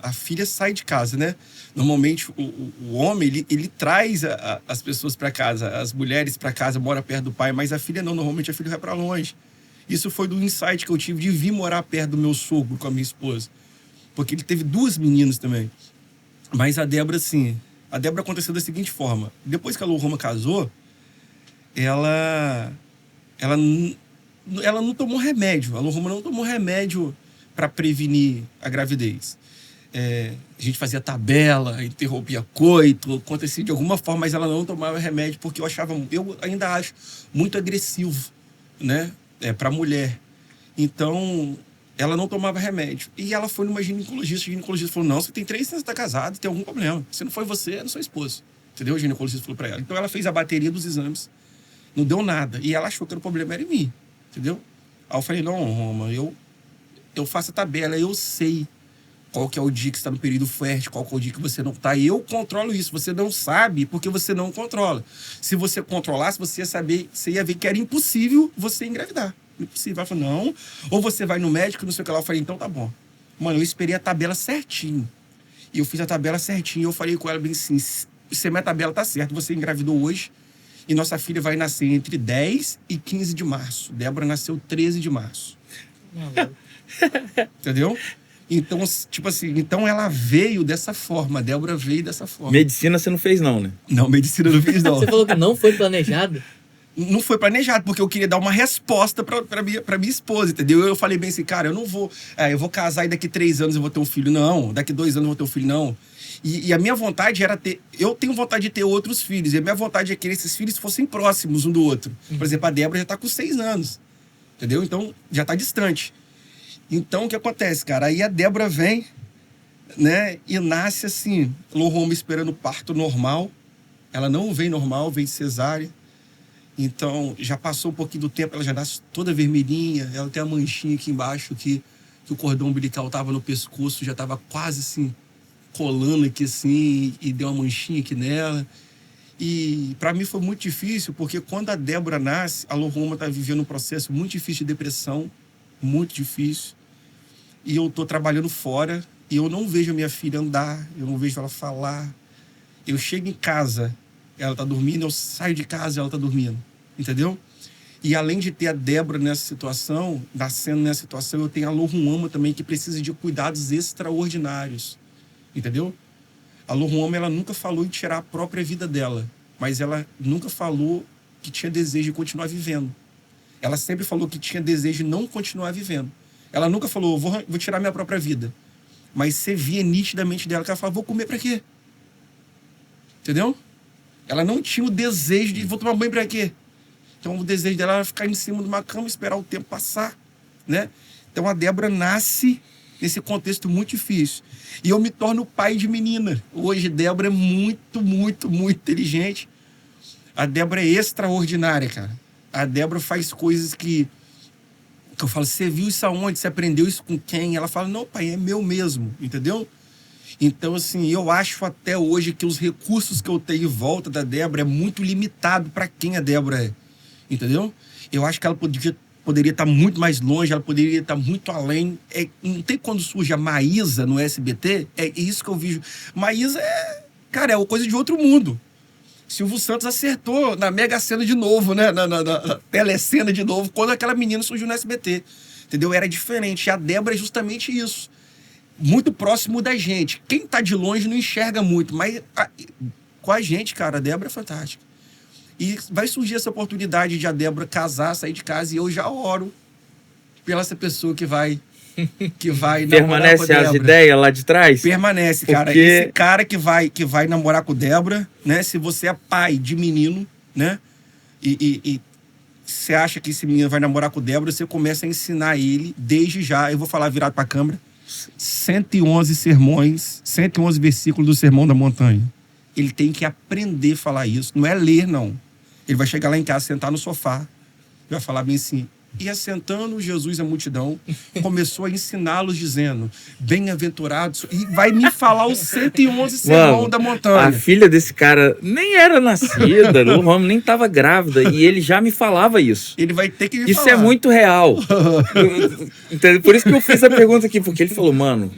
a filha sai de casa, né? Normalmente o homem, ele traz as pessoas para casa, as mulheres para casa, mora perto do pai, mas a filha não, normalmente a filha vai para longe. Isso foi do insight que eu tive de vir morar perto do meu sogro com a minha esposa. Porque ele teve 2 meninas também. Mas a Débora, assim, aconteceu da seguinte forma. Depois que a Lu Ruama casou, ela não tomou remédio. A Lu Ruama não tomou remédio para prevenir a gravidez. A gente fazia tabela, interrompia coito, acontecia de alguma forma, mas ela não tomava remédio porque eu ainda acho muito agressivo, né, para mulher. Então, ela não tomava remédio. E ela foi numa ginecologista. O ginecologista falou, não, você tem 3 anos, você está casado, tem algum problema. Se não foi você, é sua esposa. Entendeu? O ginecologista falou para ela. Então, ela fez a bateria dos exames. Não deu nada. E ela achou que o problema era em mim. Entendeu? Aí eu falei, não, Roma, eu faço a tabela, eu sei qual que é o dia que você está no período fértil, qual que é o dia que você não está. E eu controlo isso. Você não sabe porque você não controla. Se você controlasse, você ia saber, você ia ver que era impossível você engravidar. Impossível. Ela falou, não. Ou você vai no médico, não sei o que lá. Eu falei, então tá bom. Mano, eu esperei a tabela certinho. E eu fiz a tabela certinho. Eu falei com ela bem assim, se a minha tabela tá certa, você engravidou hoje e nossa filha vai nascer entre 10 e 15 de março. Débora nasceu 13 de março. Entendeu? Então, tipo assim, então ela veio dessa forma. A Débora veio dessa forma. Medicina você não fez não, né? Não, medicina eu não fiz, não. Você falou que não foi planejado? Não foi planejado, porque eu queria dar uma resposta pra minha esposa, entendeu? Eu falei bem assim, cara, eu não vou... eu vou casar e daqui 3 anos eu vou ter um filho, não. Daqui 2 anos eu vou ter um filho, não. E a minha vontade era ter... Eu tenho vontade de ter outros filhos. E a minha vontade é que esses filhos fossem próximos um do outro. Por exemplo, a Débora já tá com 6 anos. Entendeu? Então, já tá distante. Então, o que acontece, cara? Aí a Débora vem, né? E nasce assim, Lohoma esperando o parto normal. Ela não vem normal, vem cesárea. Então, já passou um pouquinho do tempo, ela já nasce toda vermelhinha. Ela tem a manchinha aqui embaixo, que o cordão umbilical tava no pescoço, já tava quase assim, colando aqui assim, e deu uma manchinha aqui nela. E para mim foi muito difícil, porque quando a Débora nasce, a Lohoma tá vivendo um processo muito difícil de depressão, muito difícil. E eu tô trabalhando fora, e eu não vejo a minha filha andar, eu não vejo ela falar. Eu chego em casa, ela tá dormindo, eu saio de casa e ela tá dormindo, entendeu? E além de ter a Débora nessa situação, nascendo nessa situação, eu tenho a Lohoma também, que precisa de cuidados extraordinários, entendeu? A Lohoma, ela nunca falou em tirar a própria vida dela, mas ela nunca falou que tinha desejo de continuar vivendo. Ela sempre falou que tinha desejo de não continuar vivendo. Ela nunca falou, vou tirar minha própria vida. Mas você via nitidamente dela que ela falava, vou comer pra quê? Entendeu? Ela não tinha o desejo de, vou tomar banho pra quê? Então o desejo dela era ficar em cima de uma cama e esperar o tempo passar, né? Então a Débora nasce nesse contexto muito difícil. E eu me torno pai de menina. Hoje Débora é muito, muito, muito inteligente. A Débora é extraordinária, cara. A Débora faz coisas que eu falo, você viu isso aonde? Você aprendeu isso com quem? Ela fala, não, pai, é meu mesmo, entendeu? Então, assim, eu acho até hoje que os recursos que eu tenho em volta da Débora é muito limitado para quem a Débora é, entendeu? Eu acho que ela poderia estar muito mais longe, ela poderia estar muito além. Não tem quando surge a Maísa no SBT? É isso que eu vejo. Maísa cara, é coisa de outro mundo. Silvio Santos acertou na Mega Sena de novo, né? Na telecena de novo, quando aquela menina surgiu no SBT. Entendeu? Era diferente. E a Débora é justamente isso. Muito próximo da gente. Quem tá de longe não enxerga muito, mas com a gente, cara, a Débora é fantástica. E vai surgir essa oportunidade de a Débora casar, sair de casa, e eu já oro pela essa pessoa que vai Permanece as ideias lá de trás? Permanece, cara. Porque... Esse cara que vai namorar com Débora, né? Se você é pai de menino, né? E você acha que esse menino vai namorar com Débora, você começa a ensinar ele desde já. Eu vou falar virado pra câmera. 111 sermões, 111 versículos do Sermão da Montanha. Ele tem que aprender a falar isso. Não é ler, não. Ele vai chegar lá em casa, sentar no sofá, vai falar bem assim... E assentando Jesus à multidão, começou a ensiná-los dizendo, bem-aventurados, e vai me falar os 111 sermão da montanha. A filha desse cara nem era nascida, o homem nem estava grávida, e ele já me falava isso. Ele vai ter que me falar. Isso é muito real. Entendeu? Por isso que eu fiz a pergunta aqui, porque ele falou, mano,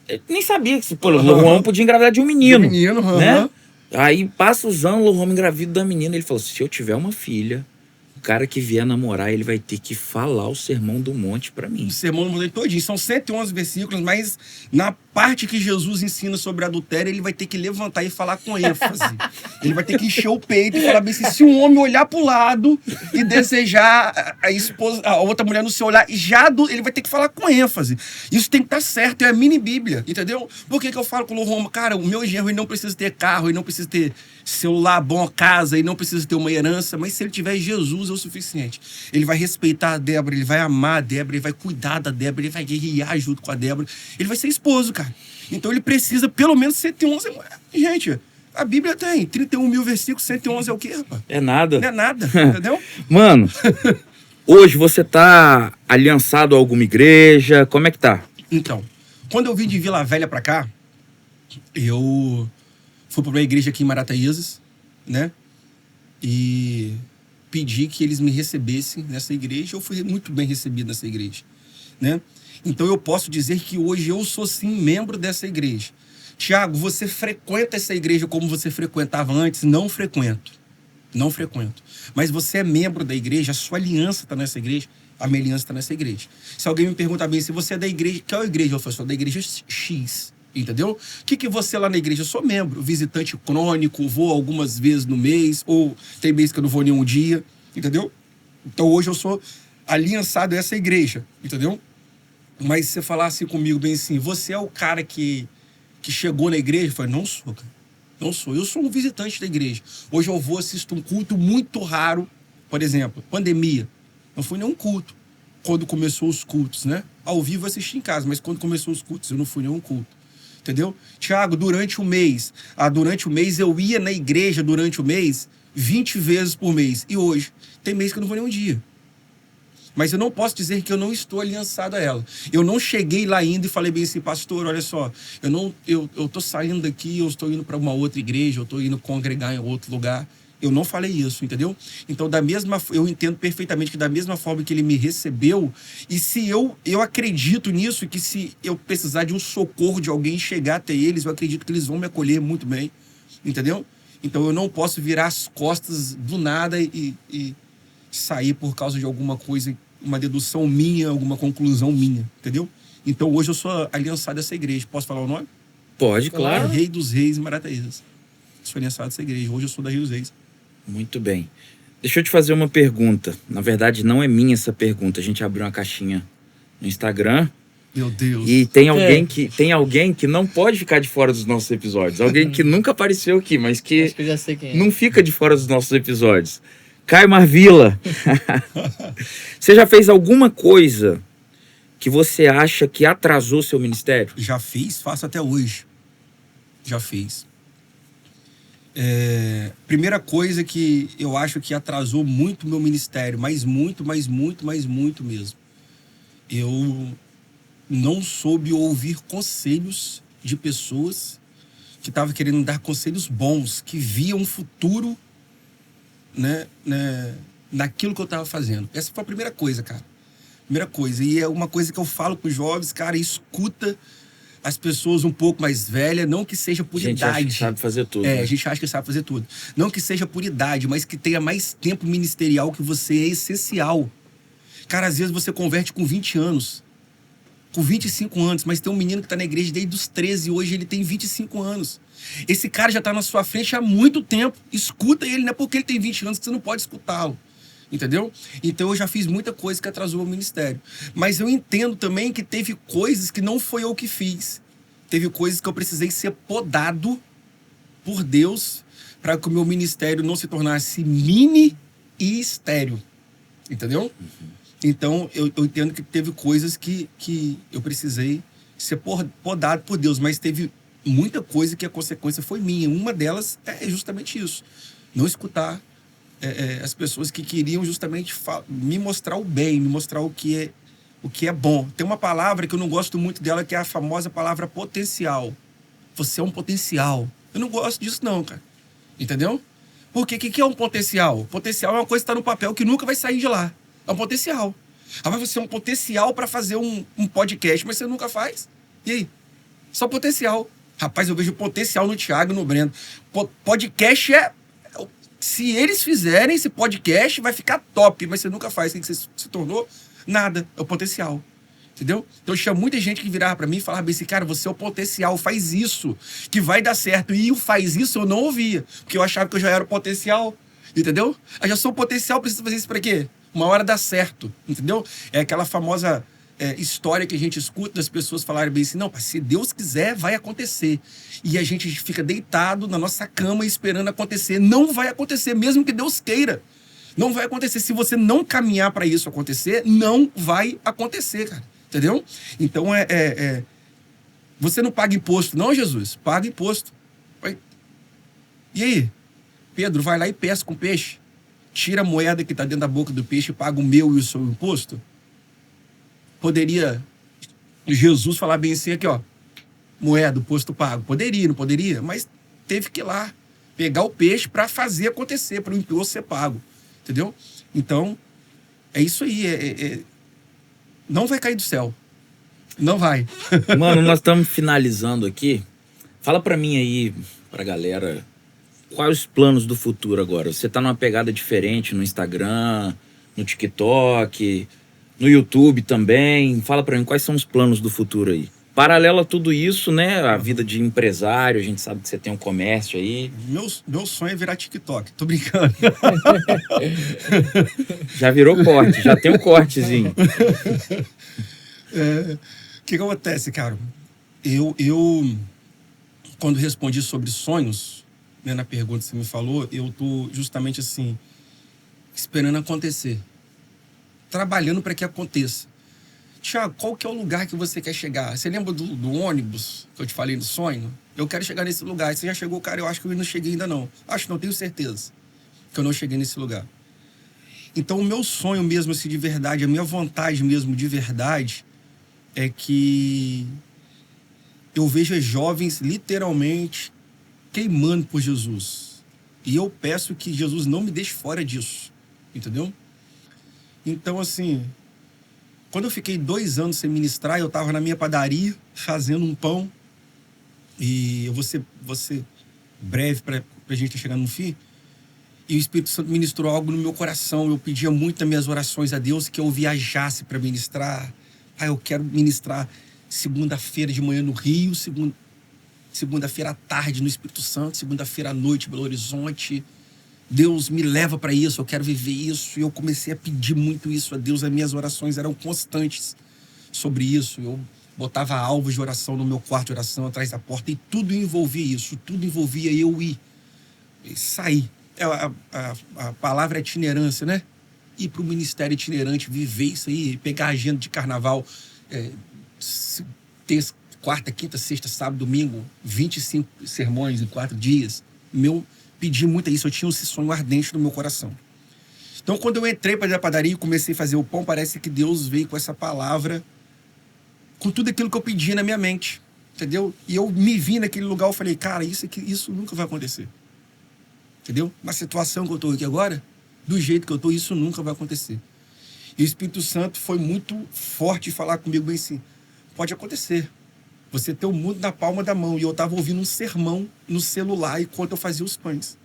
eu nem sabia que o homem podia engravidar de um menino. Né? Aí passa os anos, o homem engravida da menina, ele falou, se eu tiver uma filha... O cara que vier namorar, ele vai ter que falar o Sermão do Monte pra mim. O Sermão do Monte todinho. São 111 versículos, mas na parte que Jesus ensina sobre adultério, ele vai ter que levantar e falar com ênfase. Ele vai ter que encher o peito e falar bem assim, se um homem olhar pro lado e desejar a esposa, a outra mulher no seu olhar, ele vai ter que falar com ênfase. Isso tem que estar certo, é a mini Bíblia, entendeu? Por que eu falo com o Lohoma? Cara, o meu genro, ele não precisa ter carro, ele não precisa ter celular bom, casa, ele não precisa ter uma herança, mas se ele tiver Jesus é o suficiente. Ele vai respeitar a Débora, ele vai amar a Débora, ele vai cuidar da Débora, ele vai guerrear junto com a Débora, ele vai ser esposo, cara. Então ele precisa pelo menos 111. Gente, a Bíblia tem 31 mil versículos, 111 é o quê, rapaz? É nada. Não é nada, entendeu? Mano, hoje você tá aliançado a alguma igreja? Como é que tá? Então, quando eu vim de Vila Velha pra cá, eu fui para uma igreja aqui em Marataízes, né? E pedi que eles me recebessem nessa igreja. Eu fui muito bem recebido nessa igreja, né? Então eu posso dizer que hoje eu sou sim membro dessa igreja. Tiago, você frequenta essa igreja como você frequentava antes? Não frequento. Não frequento. Mas você é membro da igreja, a sua aliança está nessa igreja, a minha aliança está nessa igreja. Se alguém me perguntar bem, se você é da igreja, qual igreja? Eu falo, sou da igreja X, entendeu? O que você lá na igreja? Eu sou membro, visitante crônico, vou algumas vezes no mês, ou tem mês que eu não vou nenhum dia, entendeu? Então hoje eu sou aliançado a essa igreja, entendeu? Mas se você falasse comigo bem assim, você é o cara que chegou na igreja? Eu falei, não sou, cara. Não sou. Eu sou um visitante da igreja. Hoje eu vou assistir um culto muito raro. Por exemplo, pandemia. Não fui nenhum culto. Quando começou os cultos, né? Ao vivo eu assisti em casa, mas quando começou os cultos, eu não fui nenhum culto. Entendeu? Tiago, durante o mês eu ia na igreja durante o mês 20 vezes por mês. E hoje, tem mês que eu não vou nenhum dia. Mas eu não posso dizer que eu não estou aliançado a ela. Eu não cheguei lá ainda e falei bem assim, pastor, olha só, eu tô saindo daqui, eu estou indo para uma outra igreja, eu estou indo congregar em outro lugar. Eu não falei isso, entendeu? Então, eu entendo perfeitamente que da mesma forma que ele me recebeu, e se eu acredito nisso, que se eu precisar de um socorro de alguém chegar até eles, eu acredito que eles vão me acolher muito bem, entendeu? Então, eu não posso virar as costas do nada e sair por causa de alguma coisa, uma dedução minha, alguma conclusão minha, entendeu? Então, hoje eu sou aliançado a essa igreja. Posso falar o nome? Pode, claro. Rei dos Reis em Marataízes. Sou aliançado a essa igreja. Hoje eu sou da Rei dos Reis. Muito bem. Deixa eu te fazer uma pergunta. Na verdade, não é minha essa pergunta. A gente abriu uma caixinha no Instagram. Meu Deus. E tem alguém que não pode ficar de fora dos nossos episódios. Alguém que nunca apareceu aqui, mas que Acho que eu já sei quem é. não fica de fora dos nossos episódios. Caio Marvila. Você já fez alguma coisa que você acha que atrasou seu ministério? Já fiz, faço até hoje. Já fiz. Primeira coisa que eu acho que atrasou muito o meu ministério, mas muito mesmo. Eu não soube ouvir conselhos de pessoas que estavam querendo dar conselhos bons, que viam um futuro, né, naquilo que eu estava fazendo. Essa foi a primeira coisa, cara. Primeira coisa. E é uma coisa que eu falo para os jovens, cara, escuta as pessoas um pouco mais velhas, não que seja por idade. A gente acha que sabe fazer tudo. Né? A gente acha que sabe fazer tudo. Não que seja por idade, mas que tenha mais tempo ministerial que você, é essencial. Cara, às vezes você converte com 20 anos, com 25 anos, mas tem um menino que está na igreja desde os 13 e hoje ele tem 25 anos. Esse cara já está na sua frente há muito tempo. Escuta ele, não é porque ele tem 20 anos que você não pode escutá-lo. Entendeu? Então eu já fiz muita coisa que atrasou o ministério. Mas eu entendo também que teve coisas que não foi eu que fiz. Teve coisas que eu precisei ser podado por Deus para que o meu ministério não se tornasse mini e estéril. Entendeu? Então eu entendo que teve coisas que eu precisei ser podado por Deus. Mas teve muita coisa que a consequência foi minha. Uma delas é justamente isso. Não escutar as pessoas que queriam justamente me mostrar o bem, me mostrar o que é bom. Tem uma palavra que eu não gosto muito dela, que é a famosa palavra potencial. Você é um potencial. Eu não gosto disso não, cara. Entendeu? Porque o que é um potencial? Potencial é uma coisa que está no papel que nunca vai sair de lá. É um potencial. Mas você é um potencial para fazer um podcast, mas você nunca faz. E aí? Só potencial. Rapaz, eu vejo potencial no Thiago e no Breno. Podcast se eles fizerem esse podcast, vai ficar top, mas você nunca faz. O que você se tornou? Nada. É o potencial. Entendeu? Então tinha muita gente que virava pra mim e falava assim, cara, você é o potencial, faz isso, que vai dar certo. E o faz isso eu não ouvia, porque eu achava que eu já era o potencial. Entendeu? Eu já sou o potencial, preciso fazer isso pra quê? Uma hora dá certo. Entendeu? É aquela famosa história que a gente escuta das pessoas falarem bem assim, não, se Deus quiser, vai acontecer. E a gente fica deitado na nossa cama esperando acontecer. Não vai acontecer, mesmo que Deus queira. Não vai acontecer. Se você não caminhar para isso acontecer, não vai acontecer, cara. Entendeu? Então, você não paga imposto, não, Jesus? Paga imposto. E aí? Pedro, vai lá e pesca um peixe. Tira a moeda que está dentro da boca do peixe e paga o meu e o seu imposto. Poderia Jesus falar bem assim aqui, ó, moeda, posto pago? Poderia, não poderia? Mas teve que ir lá pegar o peixe para fazer acontecer, para o imposto ser pago. Entendeu? Então, é isso aí. Não vai cair do céu. Não vai. Mano, nós estamos finalizando aqui. Fala pra mim aí, pra galera, quais os planos do futuro agora? Você tá numa pegada diferente no Instagram, no TikTok, no YouTube também. Fala pra mim, quais são os planos do futuro aí? Paralelo a tudo isso, né? A vida de empresário, a gente sabe que você tem um comércio aí. Meu sonho é virar TikTok. Tô brincando. Já virou corte, já tem um cortezinho. O que acontece, cara? Eu quando respondi sobre sonhos, né, na pergunta que você me falou, eu tô justamente assim, esperando acontecer. Trabalhando para que aconteça. Tiago, qual que é o lugar que você quer chegar? Você lembra do ônibus que eu te falei no sonho? Eu quero chegar nesse lugar. Você já chegou, cara? Eu acho que eu não cheguei ainda não. Acho não, tenho certeza que eu não cheguei nesse lugar. Então, o meu sonho mesmo, assim, de verdade, a minha vontade mesmo de verdade, é que eu vejo jovens literalmente queimando por Jesus. E eu peço que Jesus não me deixe fora disso. Entendeu? Então, assim, quando eu fiquei 2 anos sem ministrar, eu estava na minha padaria fazendo um pão. E eu vou ser breve para a gente estar chegando no fim. E o Espírito Santo ministrou algo no meu coração. Eu pedia muito nas minhas orações a Deus que eu viajasse para ministrar. Eu quero ministrar segunda-feira de manhã no Rio, segunda-feira à tarde no Espírito Santo, segunda-feira à noite em Belo Horizonte. Deus me leva para isso, eu quero viver isso. E eu comecei a pedir muito isso a Deus. As minhas orações eram constantes sobre isso. Eu botava alvos de oração no meu quarto de oração, atrás da porta, e tudo envolvia isso. Tudo envolvia eu ir e sair. A palavra é itinerância, né? Ir para o ministério itinerante, viver isso aí, pegar a agenda de carnaval, terça, quarta, quinta, sexta, sábado, domingo, 25 sermões em 4 dias. Pedi muito isso, eu tinha esse sonho ardente no meu coração. Então, quando eu entrei para a padaria e comecei a fazer o pão, parece que Deus veio com essa palavra, com tudo aquilo que eu pedi na minha mente, entendeu? E eu me vi naquele lugar, eu falei, cara, isso nunca vai acontecer. Entendeu? Na situação que eu estou aqui agora, do jeito que eu estou, isso nunca vai acontecer. E o Espírito Santo foi muito forte em falar comigo bem assim, pode acontecer. Você tem o mundo na palma da mão. E eu estava ouvindo um sermão no celular enquanto eu fazia os pães.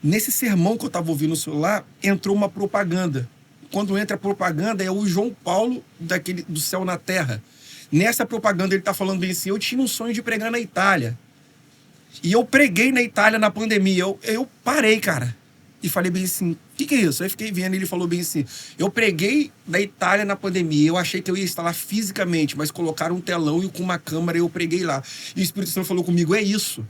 Nesse sermão que eu estava ouvindo no celular, entrou uma propaganda. Quando entra a propaganda, é o João Paulo do Céu na Terra. Nessa propaganda ele está falando bem assim, eu tinha um sonho de pregar na Itália. E eu preguei na Itália na pandemia. Eu parei, cara. E falei bem assim, o que é isso? Aí fiquei vendo, ele falou bem assim, eu preguei na Itália na pandemia, eu achei que eu ia estar lá fisicamente, mas colocaram um telão e com uma câmera eu preguei lá. E o Espírito Santo falou comigo, é isso.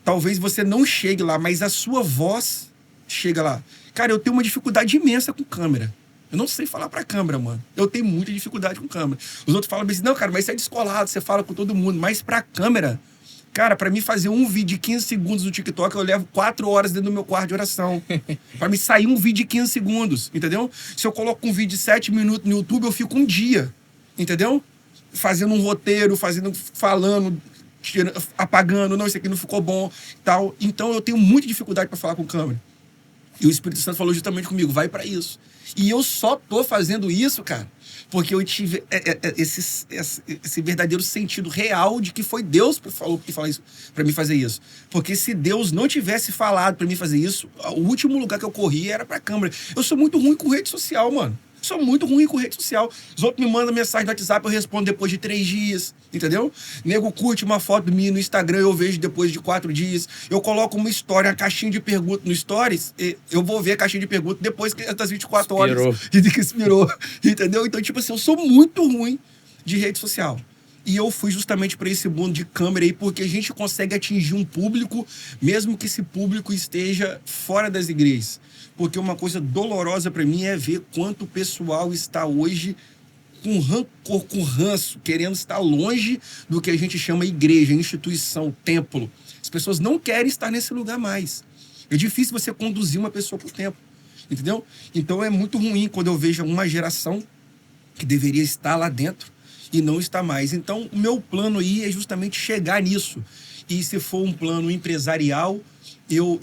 Talvez você não chegue lá, mas a sua voz chega lá. Cara, eu tenho uma dificuldade imensa com câmera. Eu não sei falar pra câmera, mano. Eu tenho muita dificuldade com câmera. Os outros falam assim, não, cara, mas você é descolado, você fala com todo mundo, mas pra câmera... Cara, para mim fazer um vídeo de 15 segundos no TikTok, eu levo 4 horas dentro do meu quarto de oração. Para me sair um vídeo de 15 segundos, entendeu? Se eu coloco um vídeo de 7 minutos no YouTube, eu fico um dia, entendeu? Fazendo um roteiro, falando, apagando, não, isso aqui não ficou bom, tal. Então eu tenho muita dificuldade para falar com câmera. E o Espírito Santo falou justamente comigo, vai para isso. E eu só tô fazendo isso, cara, porque eu tive esse verdadeiro sentido real de que foi Deus que falou isso para mim fazer isso. Porque se Deus não tivesse falado para mim fazer isso, o último lugar que eu corri era para câmera. Eu sou muito ruim com rede social, mano. Sou muito ruim com rede social. Os outros me mandam mensagem no WhatsApp, eu respondo depois de 3 dias, entendeu? Nego curte uma foto minha no Instagram, eu vejo depois de 4 dias. Eu coloco uma história, uma caixinha de perguntas no Stories, eu vou ver a caixinha de perguntas depois das 24 horas. E que expirou, entendeu? Então, tipo assim, eu sou muito ruim de rede social. E eu fui justamente para esse mundo de câmera aí, porque a gente consegue atingir um público, mesmo que esse público esteja fora das igrejas. Porque uma coisa dolorosa para mim é ver quanto o pessoal está hoje com rancor, com ranço, querendo estar longe do que a gente chama igreja, instituição, templo. As pessoas não querem estar nesse lugar mais. É difícil você conduzir uma pessoa por tempo, entendeu? Então é muito ruim quando eu vejo uma geração que deveria estar lá dentro e não está mais. Então o meu plano aí é justamente chegar nisso. E se for um plano empresarial, eu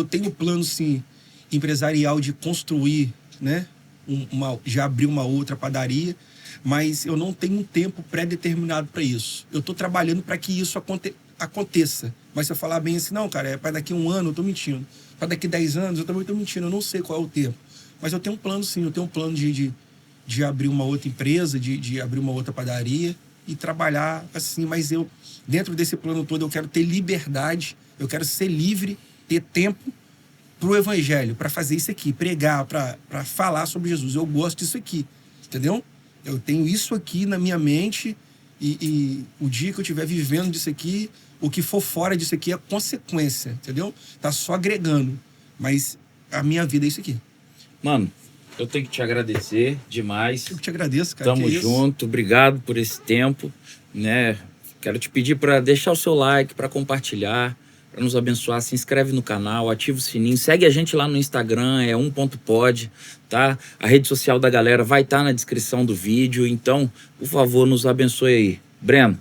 tenho plano sim, empresarial de construir, né? Já abrir uma outra padaria, mas eu não tenho um tempo pré-determinado para isso. Eu estou trabalhando para que isso aconteça. Mas se eu falar bem assim, não, cara, é para daqui 1 ano, eu estou mentindo. Para daqui 10 anos, eu também estou mentindo. Eu não sei qual é o tempo. Mas eu tenho um plano, sim. Eu tenho um plano de abrir uma outra empresa, de abrir uma outra padaria e trabalhar assim. Mas eu, dentro desse plano todo, eu quero ter liberdade, eu quero ser livre, ter tempo para o evangelho, para fazer isso aqui, pregar, para falar sobre Jesus. Eu gosto disso aqui, entendeu? Eu tenho isso aqui na minha mente e o dia que eu estiver vivendo disso aqui, o que for fora disso aqui é consequência, entendeu? Tá só agregando, mas a minha vida é isso aqui. Mano, eu tenho que te agradecer demais. Eu te agradeço, cara. Tamo junto, obrigado por esse tempo, né? Quero te pedir para deixar o seu like, para compartilhar, para nos abençoar. Se inscreve no canal, ativa o sininho, segue a gente lá no Instagram, é 1.pod, tá? A rede social da galera vai estar na descrição do vídeo, então, por favor, nos abençoe aí. Breno.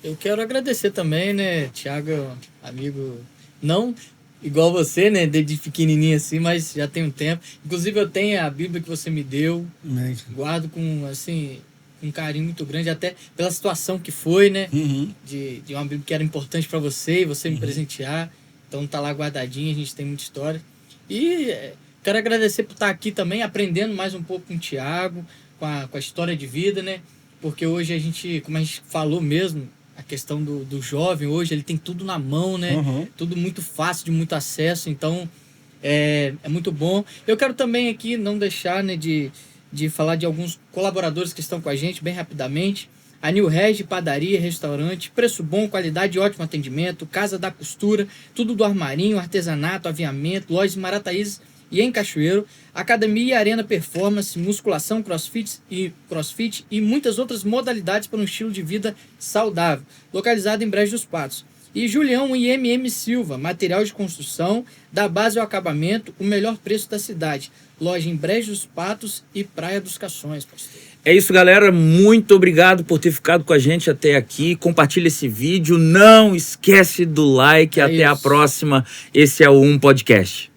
Eu quero agradecer também, né, Thiago, amigo, não igual você, né, desde pequenininho assim, mas já tem um tempo. Inclusive eu tenho a Bíblia que você me deu, guardo com, assim, um carinho muito grande, até pela situação que foi, né, de uma Bíblia que era importante para você e você me presentear. Então tá lá guardadinha, a gente tem muita história. E quero agradecer por estar aqui também, aprendendo mais um pouco com o Thiago, com a história de vida, né, porque hoje a gente, como a gente falou mesmo, a questão do jovem hoje, ele tem tudo na mão, né? Tudo muito fácil, de muito acesso, então é muito bom. Eu quero também aqui não deixar, né, de falar de alguns colaboradores que estão com a gente, bem rapidamente. A New Regi, padaria, restaurante, preço bom, qualidade, ótimo atendimento, Casa da Costura, tudo do armarinho, artesanato, aviamento, lojas em Marataízes e em Cachoeiro, academia e arena performance, musculação, crossfit e muitas outras modalidades para um estilo de vida saudável, localizado em Brejo dos Patos. E Julião e MM Silva, material de construção, da base ao acabamento, o melhor preço da cidade. Loja em Brejo dos Patos e Praia dos Cações, pastor. É isso, galera. Muito obrigado por ter ficado com a gente até aqui. Compartilha esse vídeo. Não esquece do like. Até a próxima. Esse é o 1 Podcast.